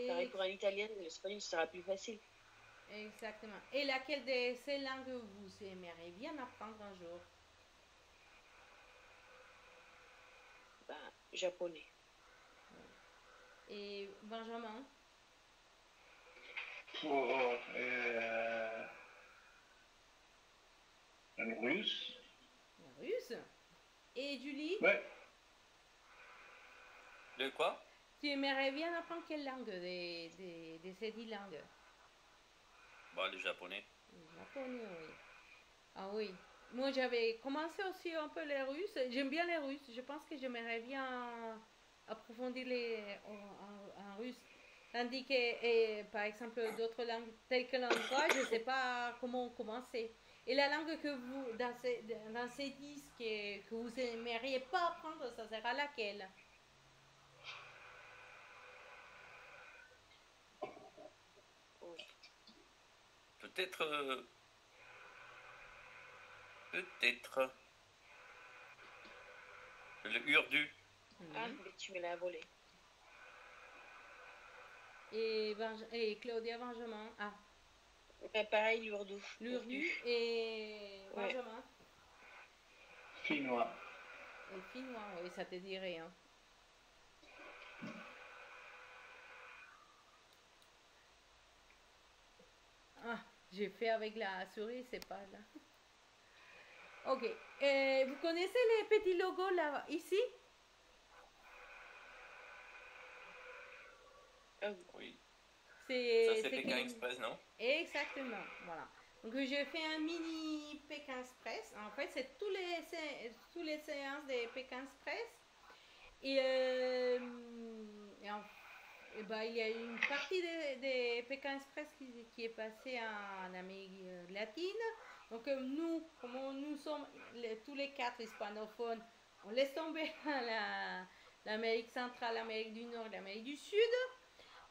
Pareil pour un italien, l'espagnol sera plus facile. Exactement. Et laquelle de ces langues vous aimeriez bien apprendre un jour? Bah, japonais. Et Benjamin? Le russe. Le russe. Et Julie? Ouais. Le quoi? Tu aimerais bien apprendre quelle langue de ces 10 langues? Bon, les japonais. Le japonais, oui. Ah oui. Moi, j'avais commencé aussi un peu les Russes. J'aime bien les Russes. Je pense que j'aimerais bien approfondir en russe. Tandis que, par exemple, d'autres langues telles que l'hongrois, je ne sais pas comment commencer. Et la langue que vous, dans ces 10 que vous aimeriez pas apprendre, ça sera laquelle? Peut-être. Peut-être. Le urdu. Ah, mais tu me l'as volé. Et Claudia Benjamin. Ah, Pareil, l'urdu. l'urdu et Ouais. Benjamin. Finnois. Et finnois, oui, ça te dirait. Hein. Ah, j'ai fait avec la souris, c'est pas là. Ok. Vous connaissez les petits logos là, ici? Ah, Oui. Ça, C'est c'est Pékin quel- Express, non? Exactement, voilà. Donc j'ai fait un mini Pékin Express. En fait, c'est tous les séances des Pékin Express. Et, ben, il y a une partie des Pékin Express qui est passée en Amérique latine. Donc nous, comme nous sommes tous les quatre hispanophones, on laisse tomber l'Amérique centrale, l'Amérique du Nord et l'Amérique du Sud.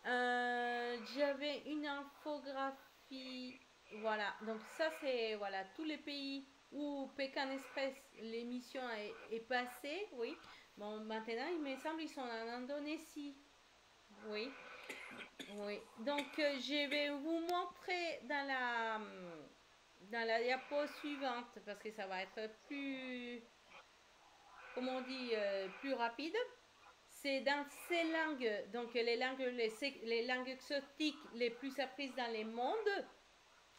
J'avais une infographie. Voilà, donc ça c'est voilà, tous les pays où Pékin Express, l'émission est passée, oui. Bon, maintenant, il me semble qu'ils sont en Indonésie. Oui. Oui. Donc, je vais vous montrer dans la diapo suivante parce que ça va être plus, comment on dit, plus rapide. C'est dans ces langues, donc les langues exotiques les plus apprises dans les mondes.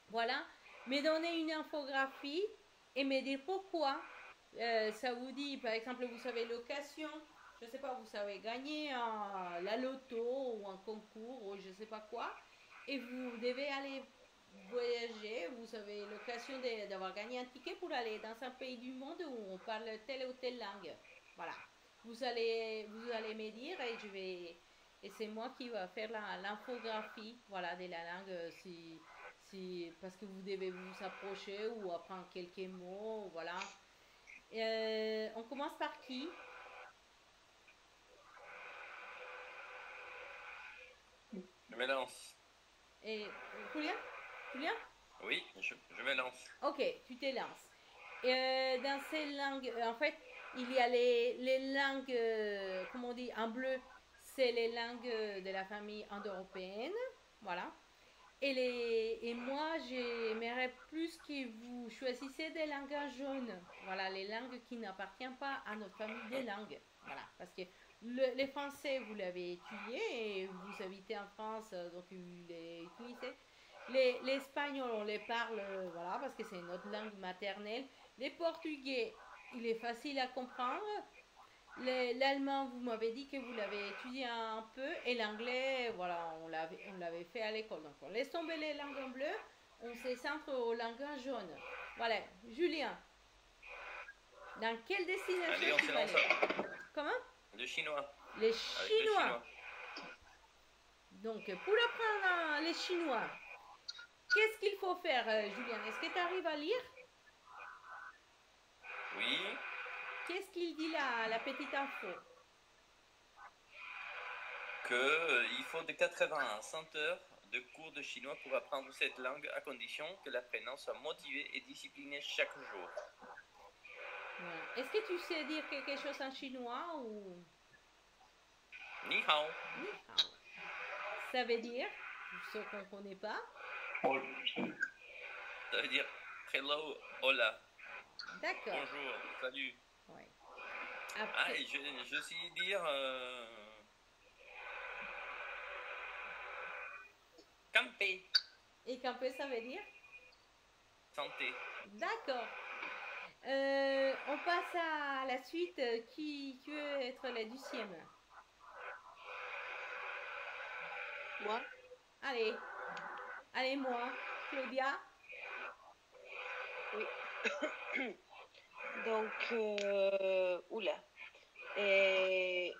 Voilà. Me donner une infographie et me dire pourquoi ça vous dit, par exemple, vous savez location, je ne sais pas, vous savez gagner la loto ou un concours ou je ne sais pas quoi, et vous devez aller voyager, vous avez l'occasion d'avoir gagné un ticket pour aller dans un pays du monde où on parle telle ou telle langue. Voilà. Vous allez me dire et c'est moi qui va faire l'infographie, voilà, de la langue parce que vous devez vous approcher ou apprendre quelques mots, voilà. On commence par qui? Je me lance. Et Julien? Julien? Oui, je me lance. Ok, tu te lances. Dans ces langues, en fait, il y a les langues, comment on dit, en bleu, c'est les langues de la famille indo-européenne, voilà. Et moi, j'aimerais plus que vous choisissiez des langues en jaune, voilà, les langues qui n'appartiennent pas à notre famille des langues, voilà, parce que les Français, vous l'avez étudié et vous habitez en France, donc vous les utilisez. Les Espagnols, on les parle, voilà, parce que c'est notre langue maternelle. Les Portugais, il est facile à comprendre. L'allemand, vous m'avez dit que vous l'avez étudié un peu. Et l'anglais, voilà, on l'avait fait à l'école. Donc, on laisse tomber les langues en bleu. On se centre aux langues en jaune. Voilà. Julien, dans quelle destination Allez, on tu se vas lance. aller? Comment? Le chinois. Les Avec le Chinois. chinois. Donc, pour apprendre les Chinois, qu'est-ce qu'il faut faire, Julien? Est-ce que tu arrives à lire? Oui. Qu'est-ce qu'il dit là, la petite info? Il faut de 80 à 100 heures de cours de chinois pour apprendre cette langue à condition que l'apprenant soit motivé et discipliné chaque jour. Voilà. Est-ce que tu sais dire quelque chose en chinois ou Ni hao. ni hao? Ça veut dire, pour ceux qu'on ne connaît pas, Ça veut dire hello, hola, d'accord. bonjour, salut. Ouais. Ah, Après, et je sais dire camper, et camper, ça veut dire? santé. D'accord. On passe à la suite. Qui veut être la 10e? moi? Allez, allez moi. Claudia? Oui. Donc, oula. Et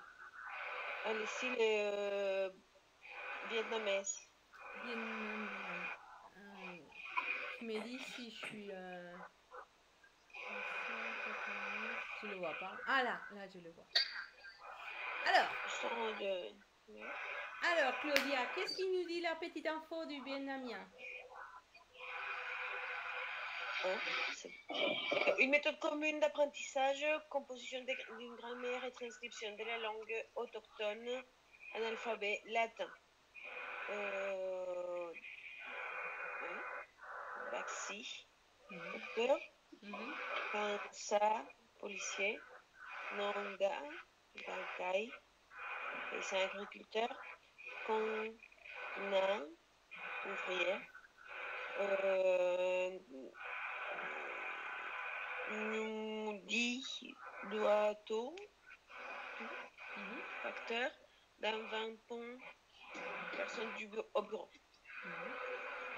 allez-y, les vietnamaises. Tu me dis si je suis... Je le vois pas. Ah là, je le vois. Alors Claudia, qu'est-ce qu'il nous dit la petite info du vietnamien? Une méthode commune d'apprentissage, composition d'une grammaire et transcription de la langue autochtone en alphabet latin. Baxi, docteur, Pansa, policier, Nonga, Gagai, paysan agriculteur, Kona, ouvrière, Nudi, Doato, facteur, Danvampon, personne au bureau.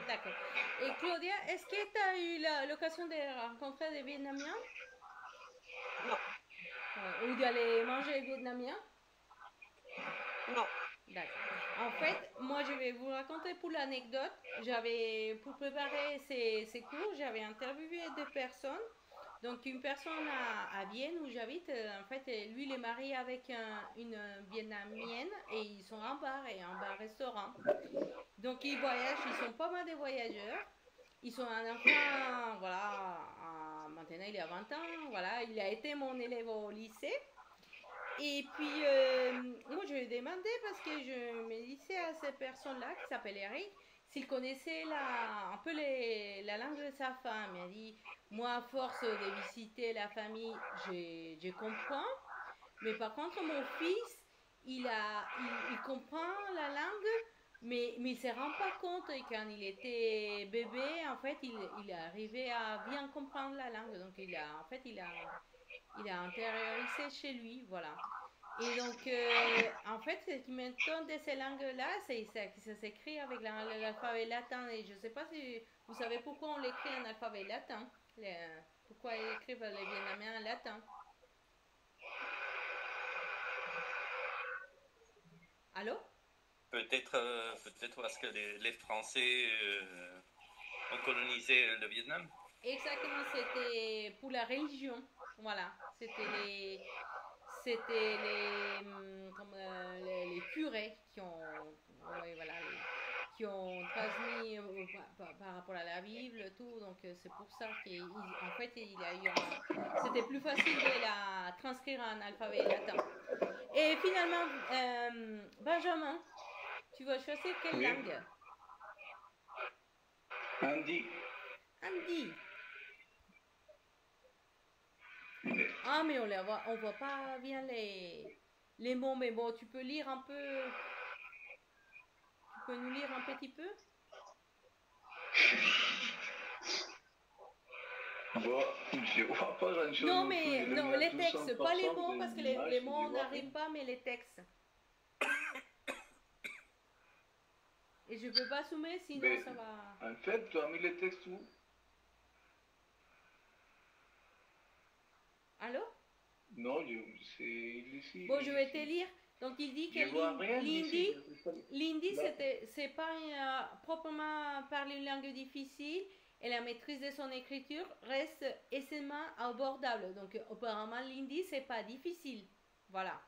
D'accord. Et Claudia, est-ce que tu as eu l'occasion de rencontrer des Vietnamiens? Non. Ou d'aller manger vietnamien? Non. D'accord. En fait, moi je vais vous raconter pour l'anecdote. Pour préparer ces cours, j'avais interviewé deux personnes. Donc une personne à Vienne où j'habite, en fait, lui il est marié avec une vietnamienne et ils sont en bar-restaurant. Donc ils voyagent, ils sont pas mal de voyageurs. Ils sont un enfant, voilà, maintenant il a 20 ans, voilà, il a été mon élève au lycée. Et puis, moi je lui ai demandé, parce que je me disais à cette personne-là, qui s'appelle Eric, s'il connaissait un peu la langue de sa femme. Il a dit, moi à force de visiter la famille, je comprends. Mais par contre, mon fils, il comprend la langue, mais il ne se rend pas compte. Et quand il était bébé, en fait, il est arrivé à bien comprendre la langue. Donc, il a intériorisé chez lui, voilà. Et donc, en fait, ce qui m'étonne de ces langues-là, c'est que ça s'écrit avec l'alphabet latin. Et je ne sais pas si vous savez pourquoi on l'écrit en alphabet latin. Pourquoi ils écrivent les Vietnamiens en latin. Allô? Peut-être parce que les Français ont colonisé le Vietnam. Exactement, c'était pour la religion. Voilà, c'était les curés qui ont transmis par rapport à la Bible, tout. Donc c'est pour ça qu'en fait c'était plus facile de la transcrire en alphabet latin. Et finalement, Benjamin, tu vas choisir quelle langue? Andy. Ah, mais on voit pas bien les mots, mais bon, tu peux lire un peu. Tu peux nous lire un petit peu? Bon, je vois pas grand-chose. Non, mais les textes, pas les mots, parce que les mots, on n'arrive pas, mais les textes. Et je peux pas zoomer, sinon ça va... En fait, tu as mis les textes où? Allô? Non, c'est ici. Bon, je vais te lire. Donc, il dit que l'hindi, c'est pas proprement parler une langue difficile et la maîtrise de son écriture reste aisément abordable. Donc, apparemment, l'hindi, c'est pas difficile. Voilà.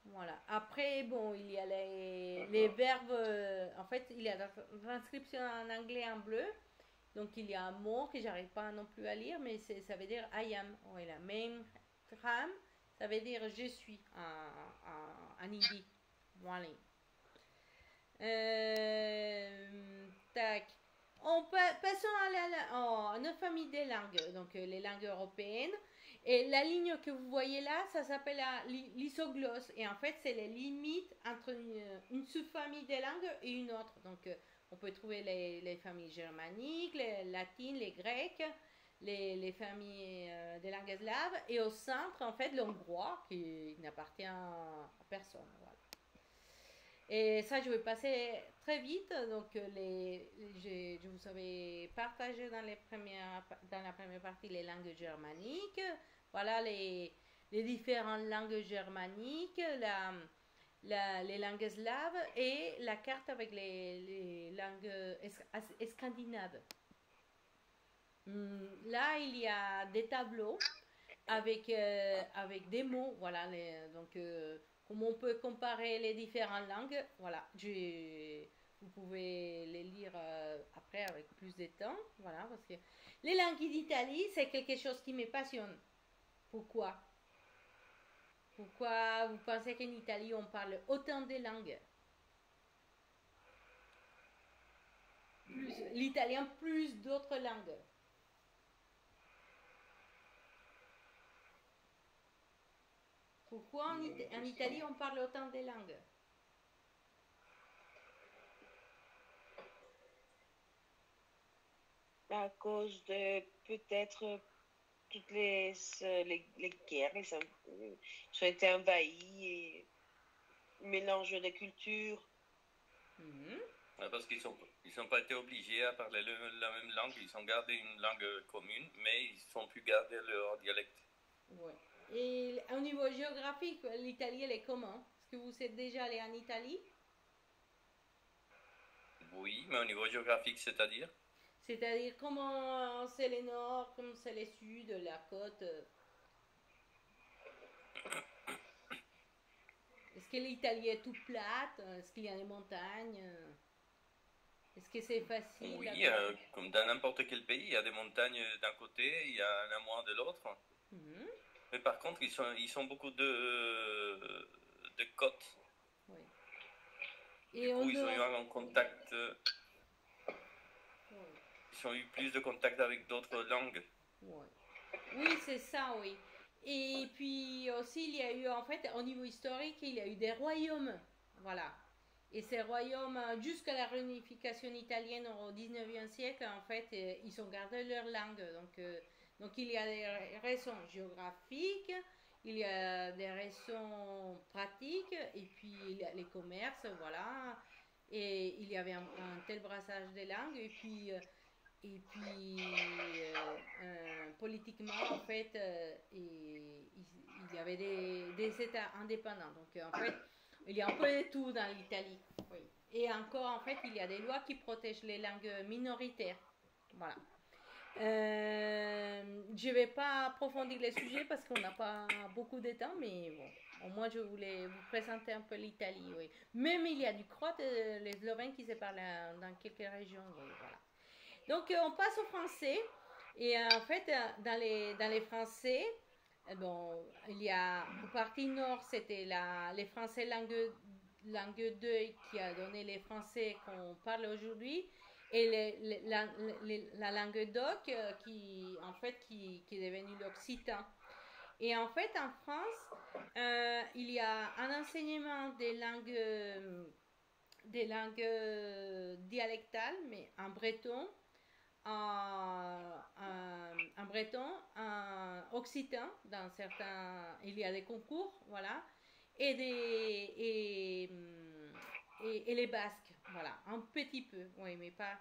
Voilà. Après, bon, il y a les verbes. En fait, il y a la transcription en anglais en bleu. Donc, il y a un mot que j'arrive pas non plus à lire, mais ça veut dire I am. Oui, la même trame, ça veut dire je suis en hindi. Voilà. Tac. Passons à notre famille des langues, donc les langues européennes. Et la ligne que vous voyez là, ça s'appelle l'isoglosse. Et en fait, c'est les limites entre une sous-famille des langues et une autre. Donc, on peut trouver les familles germaniques, les latines, les grecs, les familles des langues slaves. Et au centre, en fait, l'hongrois, qui n'appartient à personne. Voilà. Et ça, je vais passer très vite. Donc, je vous avais partagé dans la première partie les langues germaniques. Voilà les différentes langues germaniques, les langues slaves et la carte avec les langues scandinaves. Là, il y a des tableaux avec des mots. Voilà, donc, comment on peut comparer les différentes langues. Voilà, vous pouvez les lire après avec plus de temps. Voilà, parce que les langues d'Italie, c'est quelque chose qui me passionne. Pourquoi? Pourquoi vous pensez qu'en Italie, on parle autant de langues? L'italien plus d'autres langues. Pourquoi en Italie, on parle autant de langues? À cause de peut-être toutes les guerres, ils ont été envahis et mélange de cultures. Ouais, parce qu'ils sont pas été obligés à parler la même langue, ils ont gardé une langue commune, mais ils sont pu garder leur dialecte. Ouais. Et au niveau géographique, l'Italie, elle est comment? Est-ce que vous êtes déjà allé en Italie? Oui, mais au niveau géographique, c'est-à-dire? C'est-à-dire comment c'est les nord, comment c'est les sud, la côte? Est-ce que l'Italie est tout plate? Est-ce qu'il y a des montagnes? Est-ce que c'est facile? Oui, comme dans n'importe quel pays, il y a des montagnes d'un côté, il y a un amour de l'autre. Mais par contre, ils sont beaucoup de côtes. Oui. Du coup, ils ont eu un contact. Ils ont eu plus de contact avec d'autres langues. Oui, c'est ça, oui. Et puis aussi, il y a eu, en fait, au niveau historique, il y a eu des royaumes. Voilà. Et ces royaumes, jusqu'à la réunification italienne au 19e siècle, en fait, ils ont gardé leur langue. Donc il y a des raisons géographiques, il y a des raisons pratiques, et puis il y a les commerces, voilà. Et il y avait un tel brassage de langues, et puis politiquement, en fait, il y avait des États indépendants. Donc, en fait, il y a un peu de tout dans l'Italie. Oui. Et encore, en fait, il y a des lois qui protègent les langues minoritaires. Voilà. Je ne vais pas approfondir les sujets parce qu'on n'a pas beaucoup de temps, mais bon, au moins je voulais vous présenter un peu l'Italie. Oui. Même il y a du croate et les slovènes qui se parlent dans quelques régions. Oui, voilà. Donc, on passe au français. Et en fait, dans les français, bon, il y a, pour partie nord, c'était les français langue 2 qui a donné les français qu'on parle aujourd'hui. Et la langue doc en fait, qui est devenue l'occitan. Et en fait, en France, il y a un enseignement des langues dialectales, mais en breton, en breton, en occitan, dans certains, il y a des concours, voilà, et les basques, voilà, un petit peu, oui, mais pas,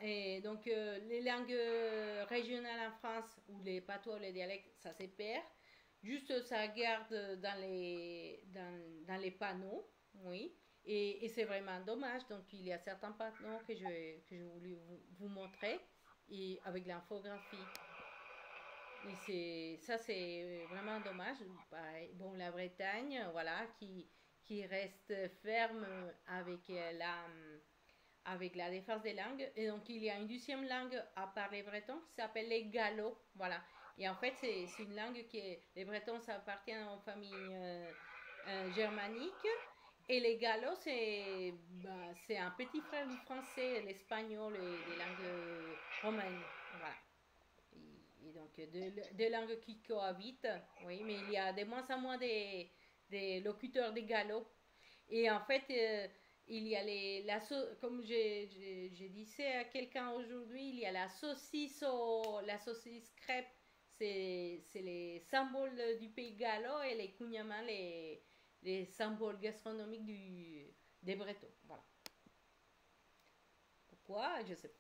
et donc les langues régionales en France, ou les patois, les dialectes, ça se perd, juste ça garde dans les panneaux, oui. Et c'est vraiment dommage. Donc, il y a certains panneaux que je voulais vous montrer et avec l'infographie. Et ça, c'est vraiment dommage. Pareil. Bon, la Bretagne, voilà, qui reste ferme avec la défense des langues. Et donc, il y a une deuxième langue à part les Bretons qui s'appelle les Gallo. Voilà. Et en fait, c'est une langue les Bretons, ça appartient aux familles germaniques. Et les gallo, c'est un petit frère du français, l'espagnol et les langues romaines. Voilà. Et donc, deux langues qui cohabitent, oui, mais il y a de moins en moins des locuteurs de gallo. Et en fait, il y a comme je disais à quelqu'un aujourd'hui, il y a la saucisse crêpe, c'est les symboles du pays gallo, et les kouign-amann, les symboles gastronomiques des Bretons. Voilà. Pourquoi? Je sais pas.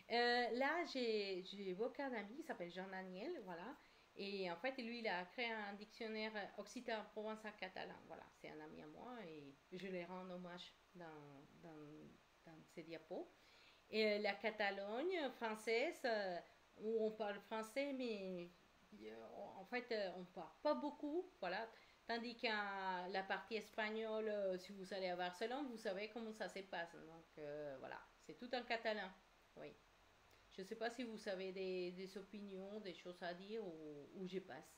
Là, j'ai évoqué un ami qui s'appelle Jean-Daniel, voilà. Et en fait, lui, il a créé un dictionnaire occitan provençal catalan. Voilà, c'est un ami à moi et je les rends hommage dans ces diapos. Et la Catalogne française, où on parle français, mais en fait, on parle pas beaucoup, voilà. Tandis que la partie espagnole, si vous allez à Barcelone, vous savez comment ça se passe. Donc voilà, c'est tout en catalan. Oui. Je ne sais pas si vous savez des opinions, des choses à dire ou je passe.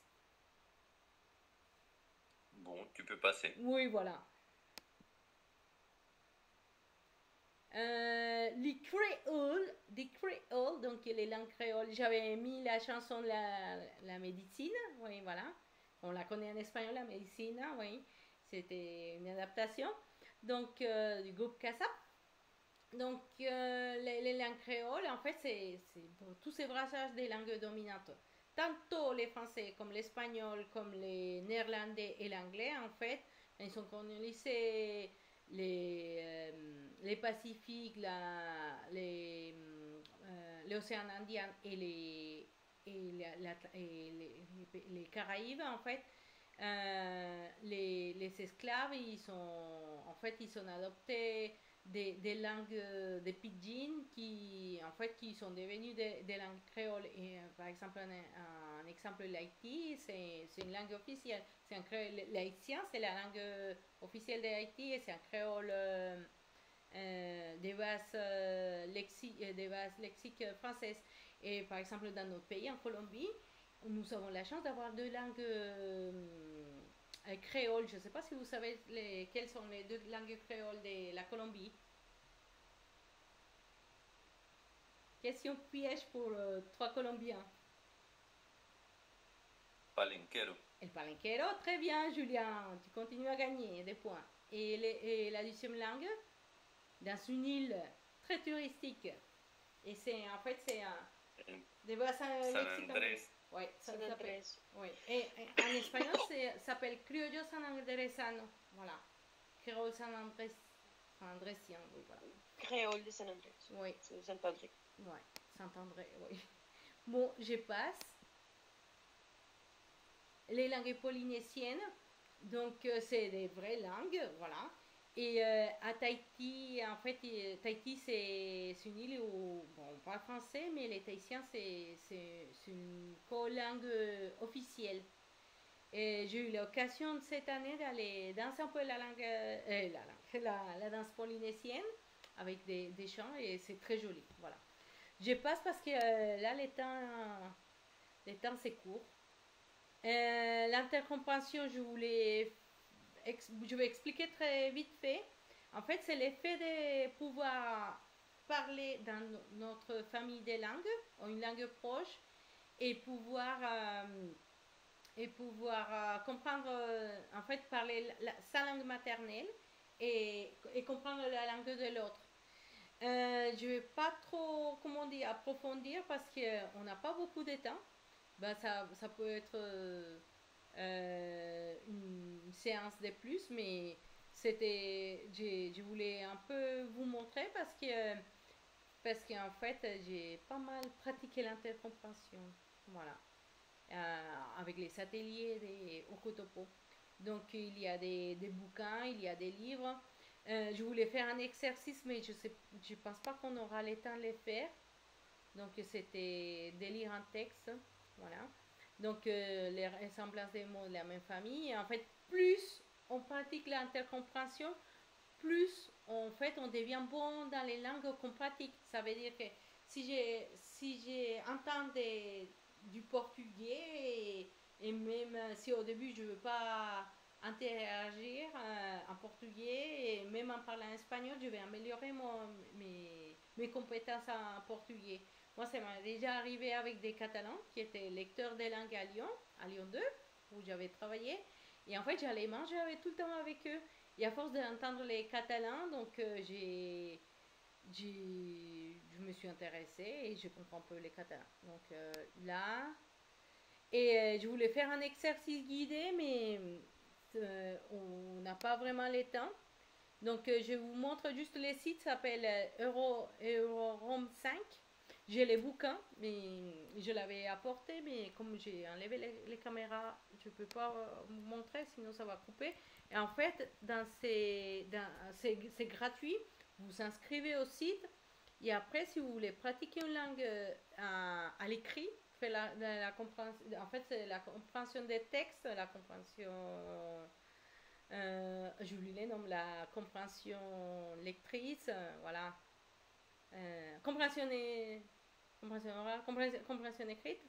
Bon, tu peux passer. Oui, voilà. Les créoles, donc les langues créoles, j'avais mis la chanson la médecine, oui, voilà. On la connaît en espagnol, la médecine, oui. C'était une adaptation. Donc, du groupe Casa. Donc, les langues créoles, en fait, c'est tous ces brassages des langues dominantes. Tantôt les français comme l'espagnol, comme les néerlandais et l'anglais, en fait, ils sont colonisés les Pacifiques, l'océan Indien et les Caraïbes, en fait. Les esclaves, ils sont adoptés des langues des pidgin en fait, qui sont devenues des langues créoles. Et par exemple, un exemple, l'Haïti, c'est une langue officielle. L'haïtien, c'est la langue officielle d'Haïti et c'est un créole des bases lexiques françaises. Et par exemple, dans notre pays, en Colombie, nous avons la chance d'avoir deux langues créoles. Je ne sais pas si vous savez quelles sont les deux langues créoles de la Colombie. Question piège pour trois Colombiens. Palenquero. El palenquero, très bien, Julien. Tu continues à gagner des points. Et la deuxième langue, dans une île très touristique. Et en fait, c'est des bassins San Andrés. Oui, ça San s'appelle. Andrés. Oui. Et en espagnol, ça s'appelle criollo sanandresano. Voilà. Criollo sanandresien, oui, voilà. Créole de San Andrés. Oui. C'est Saint-André. Oui, Saint-André, oui. Bon, je passe. Les langues polynésiennes, donc c'est des vraies langues, voilà. Et à Tahiti, en fait, Tahiti c'est une île où bon, on parle français, mais les Tahitiens c'est une co-langue officielle. Et j'ai eu l'occasion cette année d'aller danser un peu la danse polynésienne avec des chants et c'est très joli, voilà. Je passe parce que là les temps c'est court. L'intercompréhension, je vais expliquer très vite fait. En fait, c'est l'effet de pouvoir parler dans notre famille des langues, ou une langue proche, et pouvoir comprendre, en fait, parler sa langue maternelle et comprendre la langue de l'autre. Je ne vais pas trop, comment dire, approfondir parce qu'on n'a pas beaucoup de temps. Ben, ça peut être une séance de plus, mais je voulais un peu vous montrer parce qu'en fait, j'ai pas mal pratiqué l'intercompréhension, voilà, avec les ateliers des Okotopo. Donc, il y a des bouquins, il y a des livres. Je voulais faire un exercice, mais je pense pas qu'on aura le temps de le faire. Donc, c'était de lire un texte. Voilà. Donc, les ressemblances des mots de la même famille. Et en fait, plus on pratique l'intercompréhension, plus en fait on devient bon dans les langues qu'on pratique. Ça veut dire que si j'entends du portugais et même si au début je ne veux pas interagir en portugais et même en parlant espagnol, je vais améliorer mes compétences en portugais. Moi, ça m'est déjà arrivé avec des Catalans qui étaient lecteurs des langues à Lyon 2, où j'avais travaillé. Et en fait, j'allais manger tout le temps avec eux. Et à force d'entendre les Catalans, donc je me suis intéressée et je comprends un peu les Catalans. Donc là, et je voulais faire un exercice guidé, mais on n'a pas vraiment le temps. Donc, je vous montre juste les sites, ça s'appelle Eurorom 5. J'ai les bouquins, mais je l'avais apporté, mais comme j'ai enlevé les caméras, je ne peux pas vous montrer, sinon ça va couper. Et en fait, c'est gratuit, vous vous inscrivez au site, et après, si vous voulez pratiquer une langue à l'écrit, en fait, c'est la compréhension des textes, la compréhension... je vous les nomme la compréhension lectrice, voilà. Compréhension orale, compréhension écrite.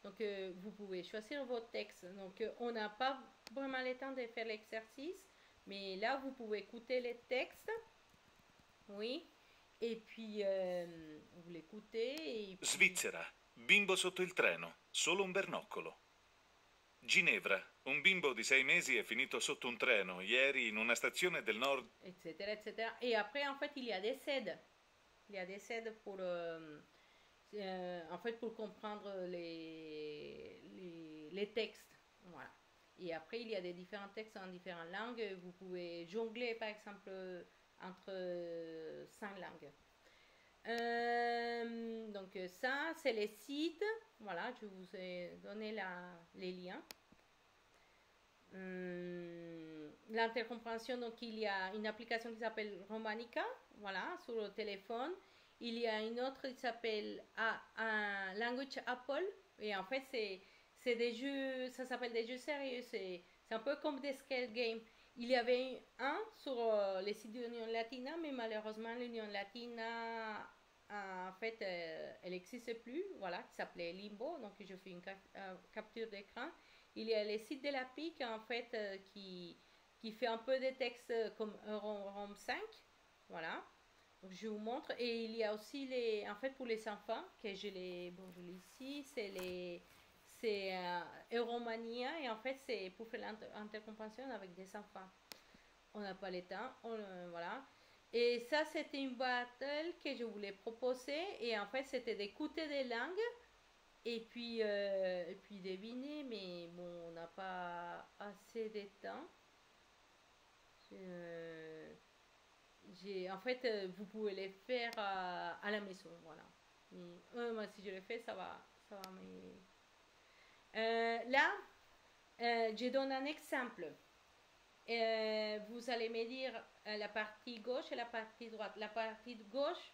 Donc, vous pouvez choisir votre texte. Donc, on n'a pas vraiment le temps de faire l'exercice, mais là, vous pouvez écouter les textes. Oui. Et puis, vous l'écoutez. Et puis... Svizzera, bimbo sotto il treno, solo un bernoccolo. Ginevra, un bimbo di 6 mesi è finito sotto un treno ieri in una stazione del nord. Etc., etc. Et après, en fait, il y a des aides. Il y a des aides pour, en fait, pour comprendre les textes. Voilà. Et après, il y a des différents textes en différentes langues. Vous pouvez jongler, par exemple, entre 5 langues. Donc ça, c'est les sites. Voilà, je vous ai donné les liens. L'intercompréhension, donc il y a une application qui s'appelle Romanica, voilà, sur le téléphone. Il y a une autre qui s'appelle Language Apple. Et en fait, c'est des jeux, ça s'appelle des jeux sérieux. C'est un peu comme des scale games. Il y avait un sur les sites de l'Union Latina, mais malheureusement, l'Union Latina, en fait, elle n'existe plus, voilà, qui s'appelait Limbo. Donc, je fais une capture d'écran. Il y a les sites de la PIC, en fait, qui fait un peu des textes comme Eurorom 5, voilà. Donc, je vous montre. Et il y a aussi, en fait, pour les enfants, que je l'ai ici, c'est Euromania, et en fait, c'est pour faire l'intercompréhension avec des enfants. On n'a pas le temps, voilà. Et ça, c'était une battle que je voulais proposer, et en fait, c'était d'écouter des langues, et puis deviner, mais bon, on n'a pas assez de temps. En fait, vous pouvez les faire à la maison, voilà. Mais, moi, si je le fais, ça va m'aider. Là, je donne un exemple. Vous allez me dire la partie gauche et la partie droite. La partie gauche,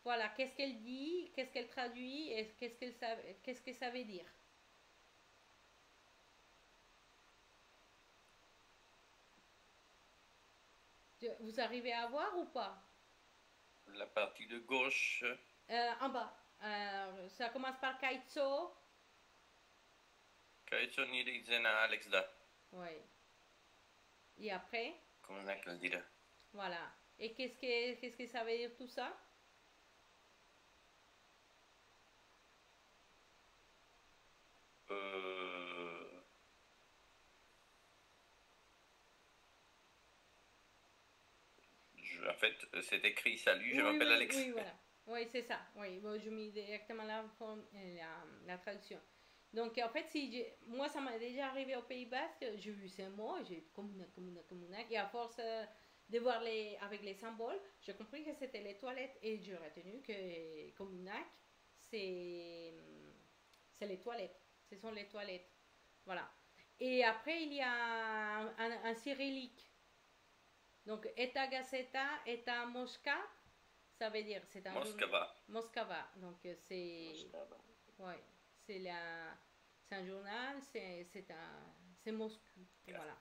voilà, qu'est-ce qu'elle dit, qu'est-ce qu'elle traduit et qu'est-ce que ça veut dire. Vous arrivez à voir ou pas? La partie de gauche. En bas. Ça commence par Kaitso. Kaitso Nirizena Alexda. Oui. Et après? Comment on le dire? Voilà. Et qu'est-ce que ça veut dire tout ça? En fait, c'est écrit salut, je m'appelle Alex. Oui, voilà. Oui, c'est ça. Oui, bon, je mets directement la traduction. Donc, en fait, moi, ça m'est déjà arrivé au Pays Basque, j'ai vu ces mots, j'ai communac, et à force de voir avec les symboles, j'ai compris que c'était les toilettes, et j'ai retenu que communac, c'est les toilettes. Ce sont les toilettes. Voilà. Et après, il y a un cyrillique. Donc, Eta Gazeta, Eta Mosca, ça veut dire, c'est un Moscova. Moscova. Donc, c'est... Ouais, c'est un journal, c'est Moscou. Voilà.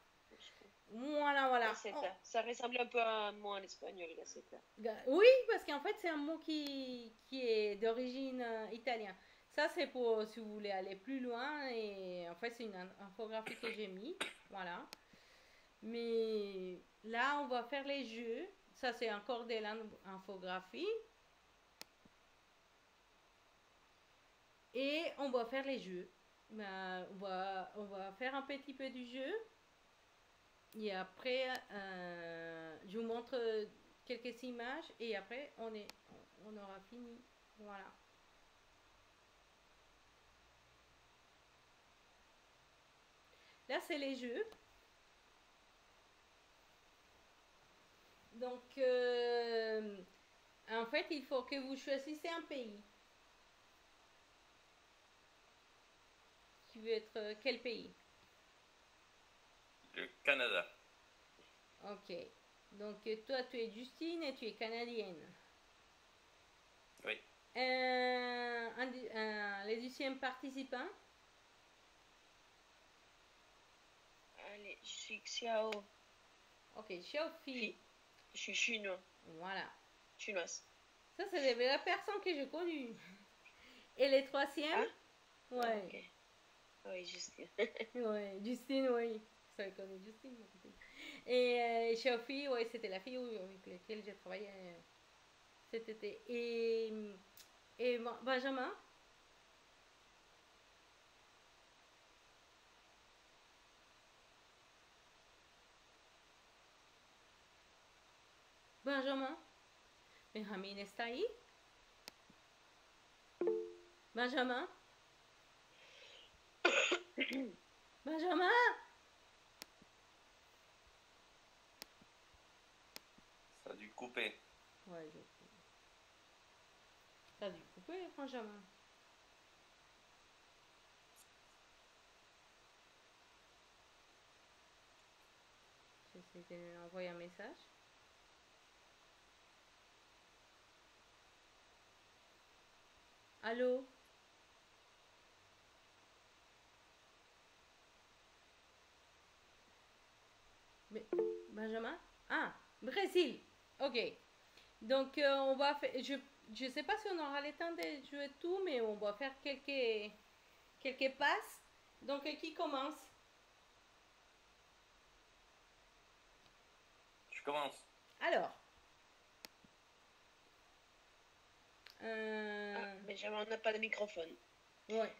Voilà. Ça ressemble un peu à un mot en espagnol, Gazeta. Oui, parce qu'en fait, c'est un mot qui est d'origine italienne. Ça, c'est pour si vous voulez aller plus loin. Et en fait, c'est une infographie que j'ai mis. Voilà. Mais là, on va faire les jeux. Ça, c'est encore de l'infographie. Et on va faire les jeux. On va faire un petit peu du jeu. Et après, je vous montre quelques images. Et après, on aura fini. Voilà. Là, c'est les jeux. Donc, en fait, il faut que vous choisissez un pays. Qui veut être quel pays? Le Canada. Ok. Donc, toi, tu es Justine et tu es canadienne. Oui. Les deuxièmes participants? Allez, je suis Xiao. Ok, Xiaofi. Je suis chinois. Voilà. Chinoise. Ça, c'est la personne que j'ai connue. Et les troisièmes? Ah? Ouais. Okay. Oui, Justine. Ouais, Justine, oui. Ça connaît Justine, ma copine. Et Xiaofi, ouais, c'était la fille avec laquelle j'ai travaillé cet été. Et Benjamin? Benjamin? Benjamin está ahí? Benjamin? Benjamin? Ça a dû couper. Ouais, ça a dû couper, Benjamin. J'essaie de lui envoyer un message. Allô? Benjamin? Ah, Brésil. Ok. Donc, on va faire. Je sais pas si on aura le temps de jouer tout, mais on va faire quelques passes. Donc, qui commence? Je commence. Alors. Benjamin n'a pas de microphone. Ouais.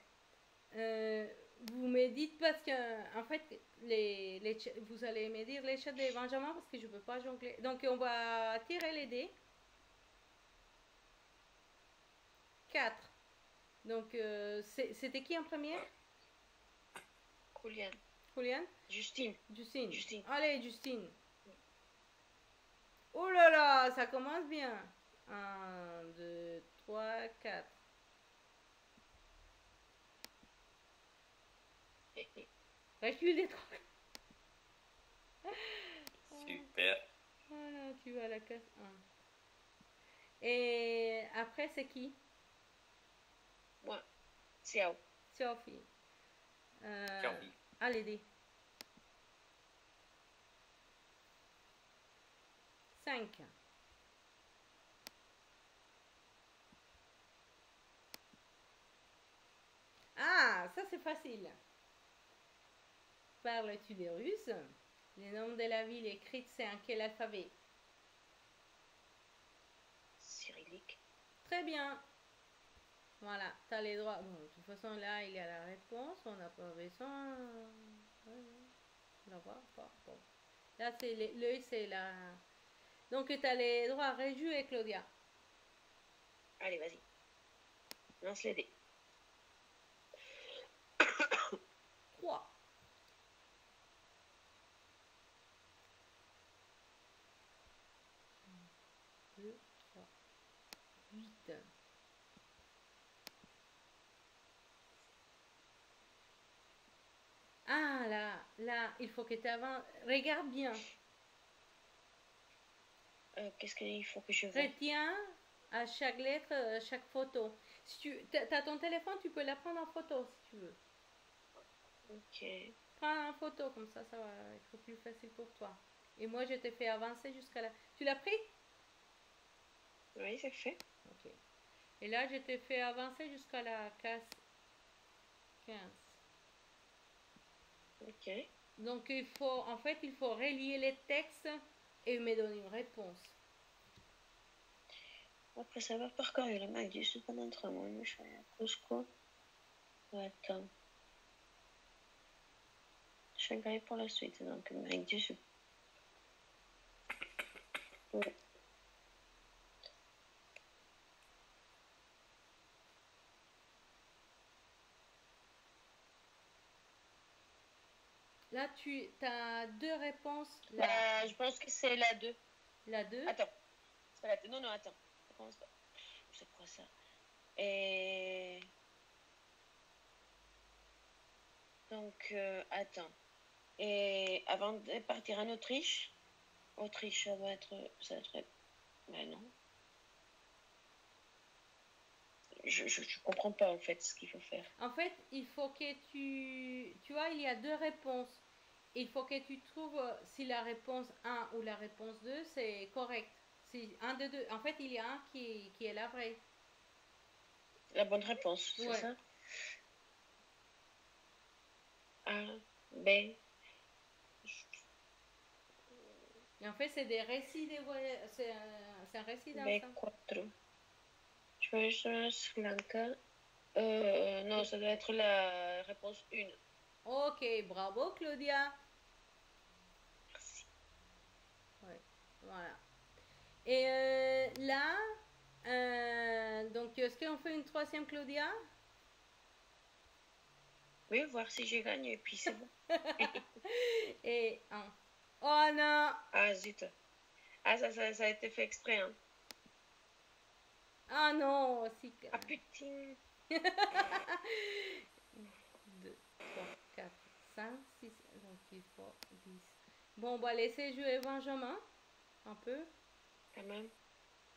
Vous me dites parce que, en fait, vous allez me dire les chats de Benjamin parce que je peux pas jongler. Donc, on va tirer les dés. 4. Donc, c'était qui en première? Julian. Julian? Justine. Justine. Allez, Justine. Oh là là, ça commence bien. 1, 2, 3, 4. Recule des trucs. Super. Voilà, tu vas à la case 1. Et après, c'est qui? Moi. Xiao. Sophie. Sophie. Allez, dés. 5. Ah, ça c'est facile. Parles-tu des Russes? Les noms de la ville écrite, c'est en quel alphabet? Cyrillique. Très bien. Voilà, tu as les droits. Bon, de toute façon, là, il y a la réponse. On n'a pas besoin. On la voit pas. Bon. Là, c'est l'œil, c'est la. Donc, tu as les droits. Réju et Claudia. Allez, vas-y. Lance les dés. 3. 2, 3, 8. Ah, là, il faut que tu avances. Regarde bien. Qu'est-ce qu'il faut que je vois? Retiens à chaque lettre, chaque photo. Si tu as ton téléphone, tu peux la prendre en photo si tu veux. Ok. Prends en photo, comme ça va être plus facile pour toi. Et moi, je t'ai fait avancer jusqu'à là. Tu l'as pris? Oui, c'est fait. Ok. Et là, je t'ai fait avancer jusqu'à la case 15. Ok. Donc, il faut relier les textes et me donner une réponse. Après savoir parcourir le McDus pendant 3 mois, je suis à Cusco. Attends. Je vais regarder pour la suite, donc le McDus. Ouais. Là, tu as 2 réponses. Là. Je pense que c'est la 2. La 2. Attends. C'est pas la... Non, non, attends. Ça commence pas. C'est quoi ça? Et... Donc, attends. Et avant de partir en Autriche, ça doit être... Ben non. Je comprends pas en fait ce qu'il faut faire. En fait, il faut que tu vois, il y a deux réponses. Il faut que tu trouves si la réponse 1 ou la réponse 2, c'est correct. Si un de deux. En fait, il y a un qui est la vraie. La bonne réponse, c'est Ouais. ça? A, B. Et en fait, c'est des récits des voyages. C'est un récit d'ensemble. B4. Treasure Sri Lanka. Non, ça doit être la réponse 1. Ok, bravo Claudia. Merci. Ouais, voilà. Et là, donc est-ce qu'on fait une troisième Claudia? Oui, voir si j'ai gagné, puis c'est bon. Et un. Oh non! Ah, zut. Ah, ça a été fait exprès, hein. Ah non! Si... Ah, putain. 2, 3, 4, 5, 6. Donc il faut 10. Bon, on va laisser jouer Benjamin. Un peu. Quand même.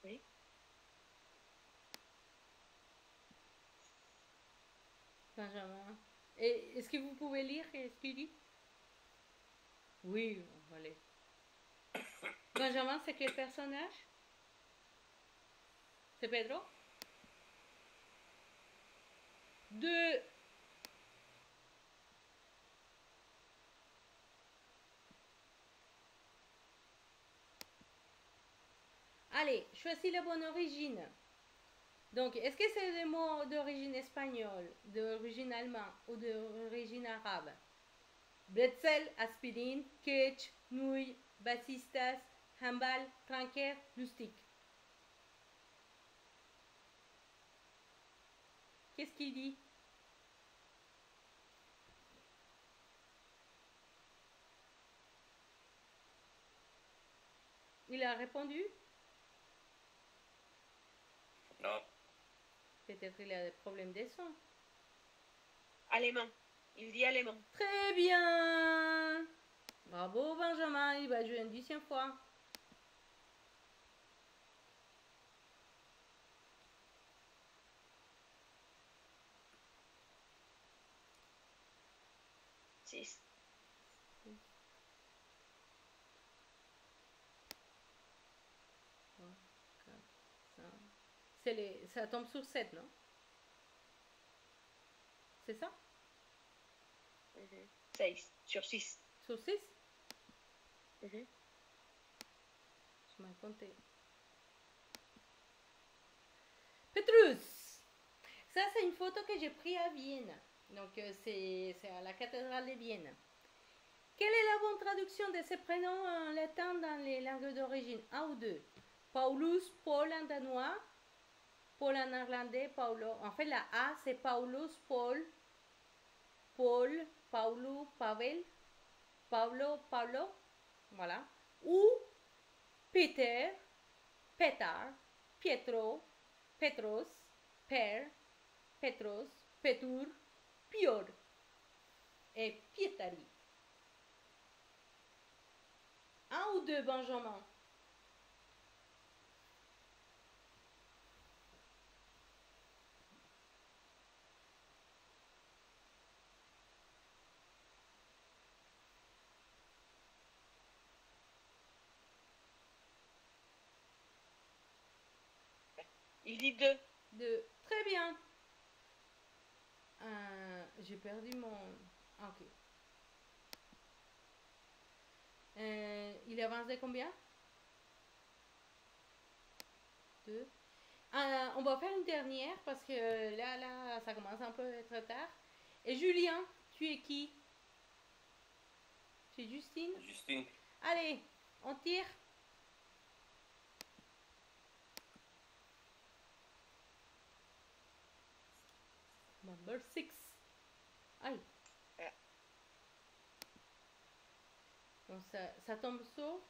Oui. Benjamin. Et est-ce que vous pouvez lire ce qu'il dit? Oui, on va aller. Benjamin, c'est quel personnage? C'est Pedro? 2. Allez, choisis la bonne origine. Donc, est-ce que c'est des mots d'origine espagnole, d'origine allemande ou d'origine arabe? Bretzel, aspirine, ketch, nouilles, bassistas, handball, trinquer, lustig. Qu'est-ce qu'il dit? Il a répondu? Non. Peut-être qu'il a des problèmes de son. Allemand. Il dit allemand. Très bien! Bravo Benjamin, il va jouer une 10e fois. Ça tombe sur 7, non? C'est ça? 6 sur 6. Sur 6? Je m'en comptais. Petrus! Ça, c'est une photo que j'ai prise à Vienne. Donc, c'est à la cathédrale de Vienne. Quelle est la bonne traduction de ces prénoms en latin dans les langues d'origine? 1 ou 2? Paulus, Paul en danois, Paul en néerlandais, Paulo. En fait, la A, c'est Paulus, Paul, Paul, Paulo, Pavel, Paulo, Paulo. Voilà. Ou Peter, Petar, Pietro, Petros, Per, Petros, Petur, Pior et Pietari. 1 ou 2, Benjamin? Il dit 2. 2. Très bien. J'ai perdu mon... Ah, ok. Il avance de combien? 2. On va faire une dernière parce que là, ça commence un peu à être tard. Et Julien, tu es qui? Tu es Justine? Justine. Allez, on tire. Number 6. Aïe. Donc ça tombe sur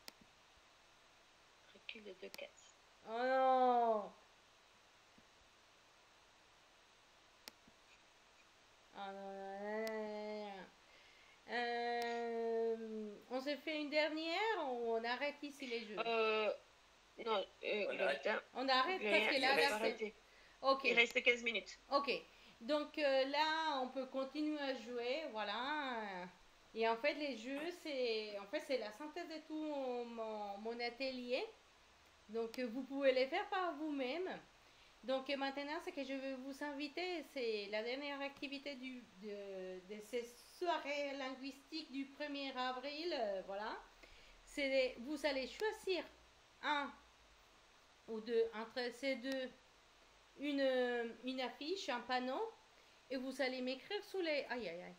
minuscule de 2 cases. Oh non! Oh non, non, non, non. On se fait une dernière ou on arrête ici les jeux? Non, Glorita. On arrête parce que il là, reste- Arrêtez. Ok. Il reste 15 minutes. Ok. Donc là, on peut continuer à jouer, voilà. Et en fait, les jeux, c'est la synthèse de tout mon atelier. Donc vous pouvez les faire par vous-même. Donc maintenant, ce que je vais vous inviter, c'est la dernière activité de ces soirées linguistiques du 1er avril. Voilà. Vous allez choisir un ou deux, entre ces deux, une affiche, un panneau, et vous allez m'écrire sous les... Aïe, aïe, aïe.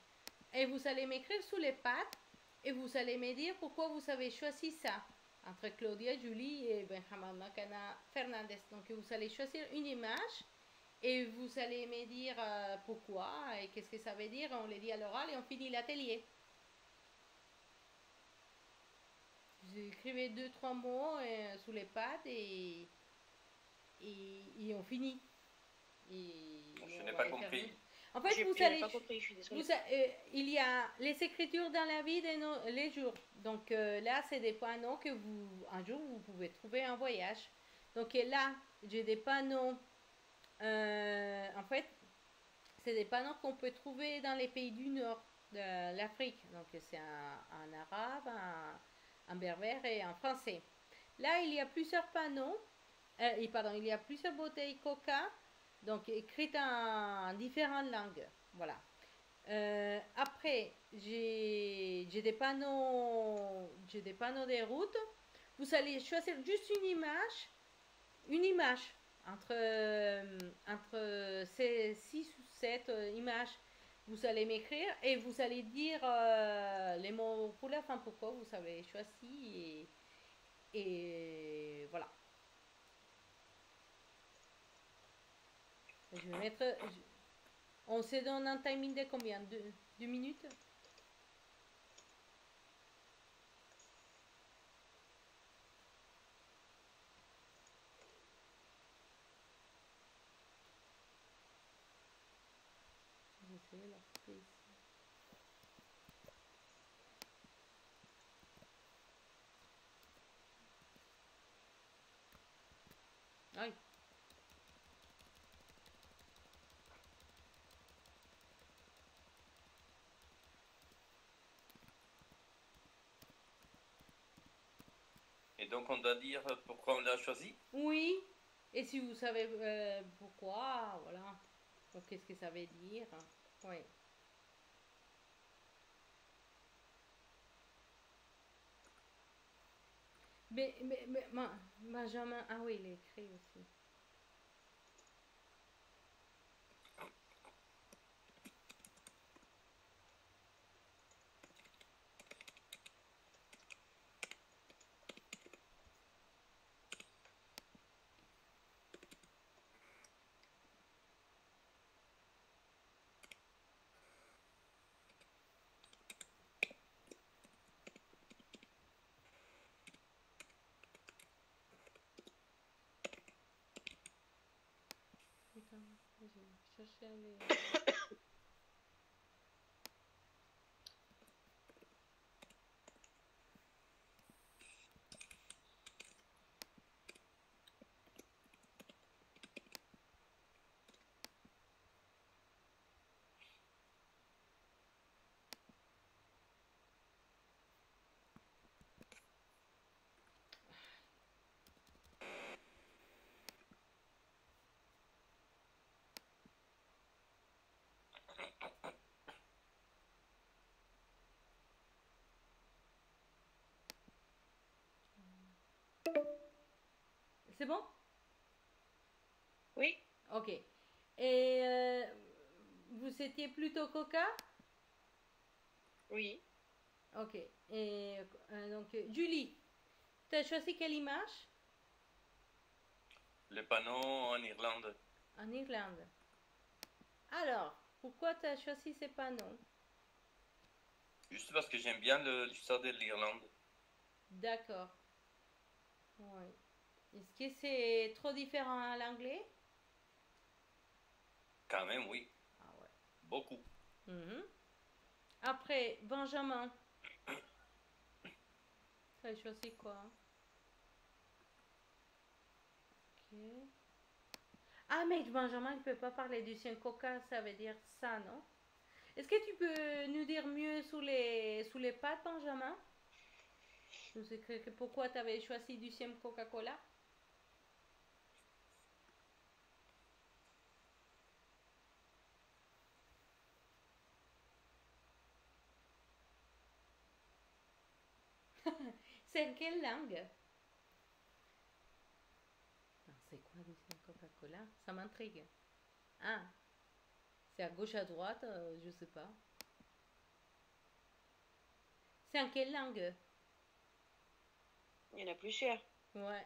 Et vous allez m'écrire sous les pattes, et vous allez me dire pourquoi vous avez choisi ça, entre Claudia, Julie et Benjamin Macana Fernandez. Donc vous allez choisir une image, et vous allez me dire pourquoi, et qu'est-ce que ça veut dire, on le dit à l'oral, et on finit l'atelier. Vous écrivez 2-3 mots sous les pattes, et on finit. Je n'ai pas compris. En fait, J'ai vous pas allez... compris, je suis désolée. il y a les écritures dans la vie de les jours. Donc là, c'est des panneaux que un jour, vous pouvez trouver un voyage. Donc là, j'ai des panneaux. En fait, c'est des panneaux qu'on peut trouver dans les pays du nord de l'Afrique. Donc c'est en arabe, en berbère et en français. Là, il y a plusieurs panneaux. Il y a plusieurs bouteilles Coca, donc écrites en différentes langues. Voilà. Après, j'ai des panneaux des routes. Vous allez choisir juste une image entre ces 6 ou 7 images. Vous allez m'écrire et vous allez dire les mots pour la fin, pourquoi vous avez choisi et voilà. Je vais mettre. On se donne un timing de combien? 2 minutes? Je vais la couper ici. Aïe. Et donc, on doit dire pourquoi on l'a choisi? Oui. Et si vous savez pourquoi, voilà. Donc, qu'est-ce que ça veut dire? Oui. Mais Benjamin, ah oui, il est écrit aussi. Attends, je vais chercher les... C'est bon? Oui. Ok. Et vous étiez plutôt Coca? Oui. Ok. Et donc, Julie, tu as choisi quelle image? Le panneau en Irlande. En Irlande. Alors, pourquoi tu as choisi ces panneaux? Juste parce que j'aime bien l'histoire de l'Irlande. D'accord. Ouais. Est-ce que c'est trop différent à l'anglais? Quand même, oui. Ah ouais. Beaucoup. Mhm. Après, Benjamin. Tu as choisi quoi? Ok. Ah, mais Benjamin, il ne peut pas parler du chien coca, ça veut dire ça, non? Est-ce que tu peux nous dire mieux sous les pattes, Benjamin? Je sais pourquoi tu avais choisi du chien Coca-Cola? C'est en quelle langue? Non, c'est quoi du chien Coca-Cola? Ça m'intrigue. Ah, c'est à gauche, à droite, je sais pas. C'est en quelle langue? Il y en a plusieurs. Ouais.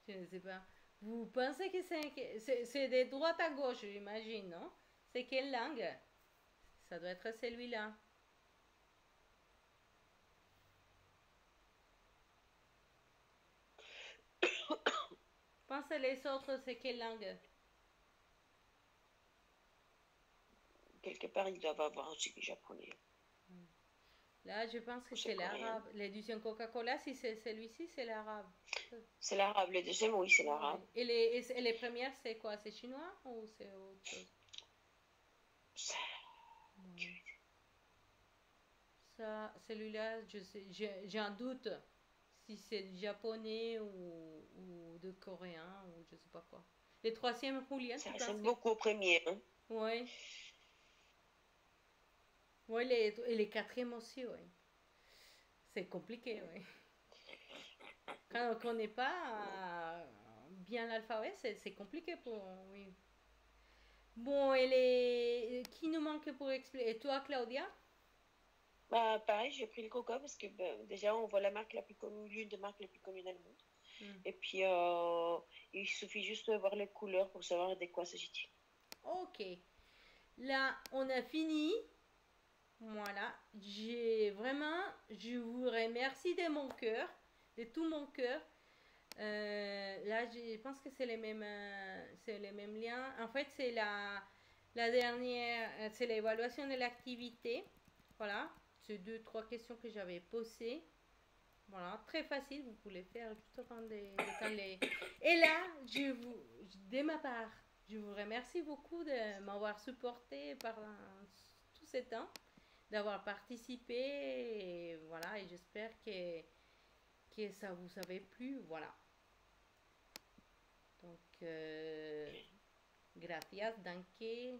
Je ne sais pas. Vous pensez que c'est de droite à gauche, j'imagine, non? C'est quelle langue? Ça doit être celui-là. Pensez les autres, c'est quelle langue? Quelque part, ils doivent avoir aussi du japonais. Là, je pense que c'est l'arabe. L'édition Coca-Cola, si c'est celui-ci, c'est l'arabe. C'est l'arabe. Le deuxième, oui, c'est l'arabe. Et les premières, c'est quoi? C'est chinois ou c'est autre chose? Ça, celui-là, j'ai un doute si c'est japonais ou de coréen ou je sais pas quoi. Les troisièmes, Julian, ça tu ressemble penses beaucoup au premier. Hein? Oui. Oui, et les quatrièmes aussi, oui. C'est compliqué, oui. Quand on ne connaît pas bien l'alphabet, c'est compliqué pour... Oui. Bon, qui nous manque pour expliquer? Et toi, Claudia? Bah, pareil, j'ai pris le coca parce que déjà, on voit la marque la plus connue, l'une des marques les plus connues dans le monde. Et puis, il suffit juste de voir les couleurs pour savoir de quoi s'agit-il. Ok. Là, on a fini. Voilà. Je vous remercie de mon cœur, de tout mon cœur. Là, je pense que c'est les mêmes liens. En fait, c'est la dernière, c'est l'évaluation de l'activité. Voilà. C'est 2, 3 questions que j'avais posées. Voilà, très facile, vous pouvez faire juste avant Et là, de ma part, je vous remercie beaucoup de m'avoir supporté pendant tout ce temps, d'avoir participé, et voilà, et j'espère que ça vous avait plu, voilà. Donc, gracias, danke.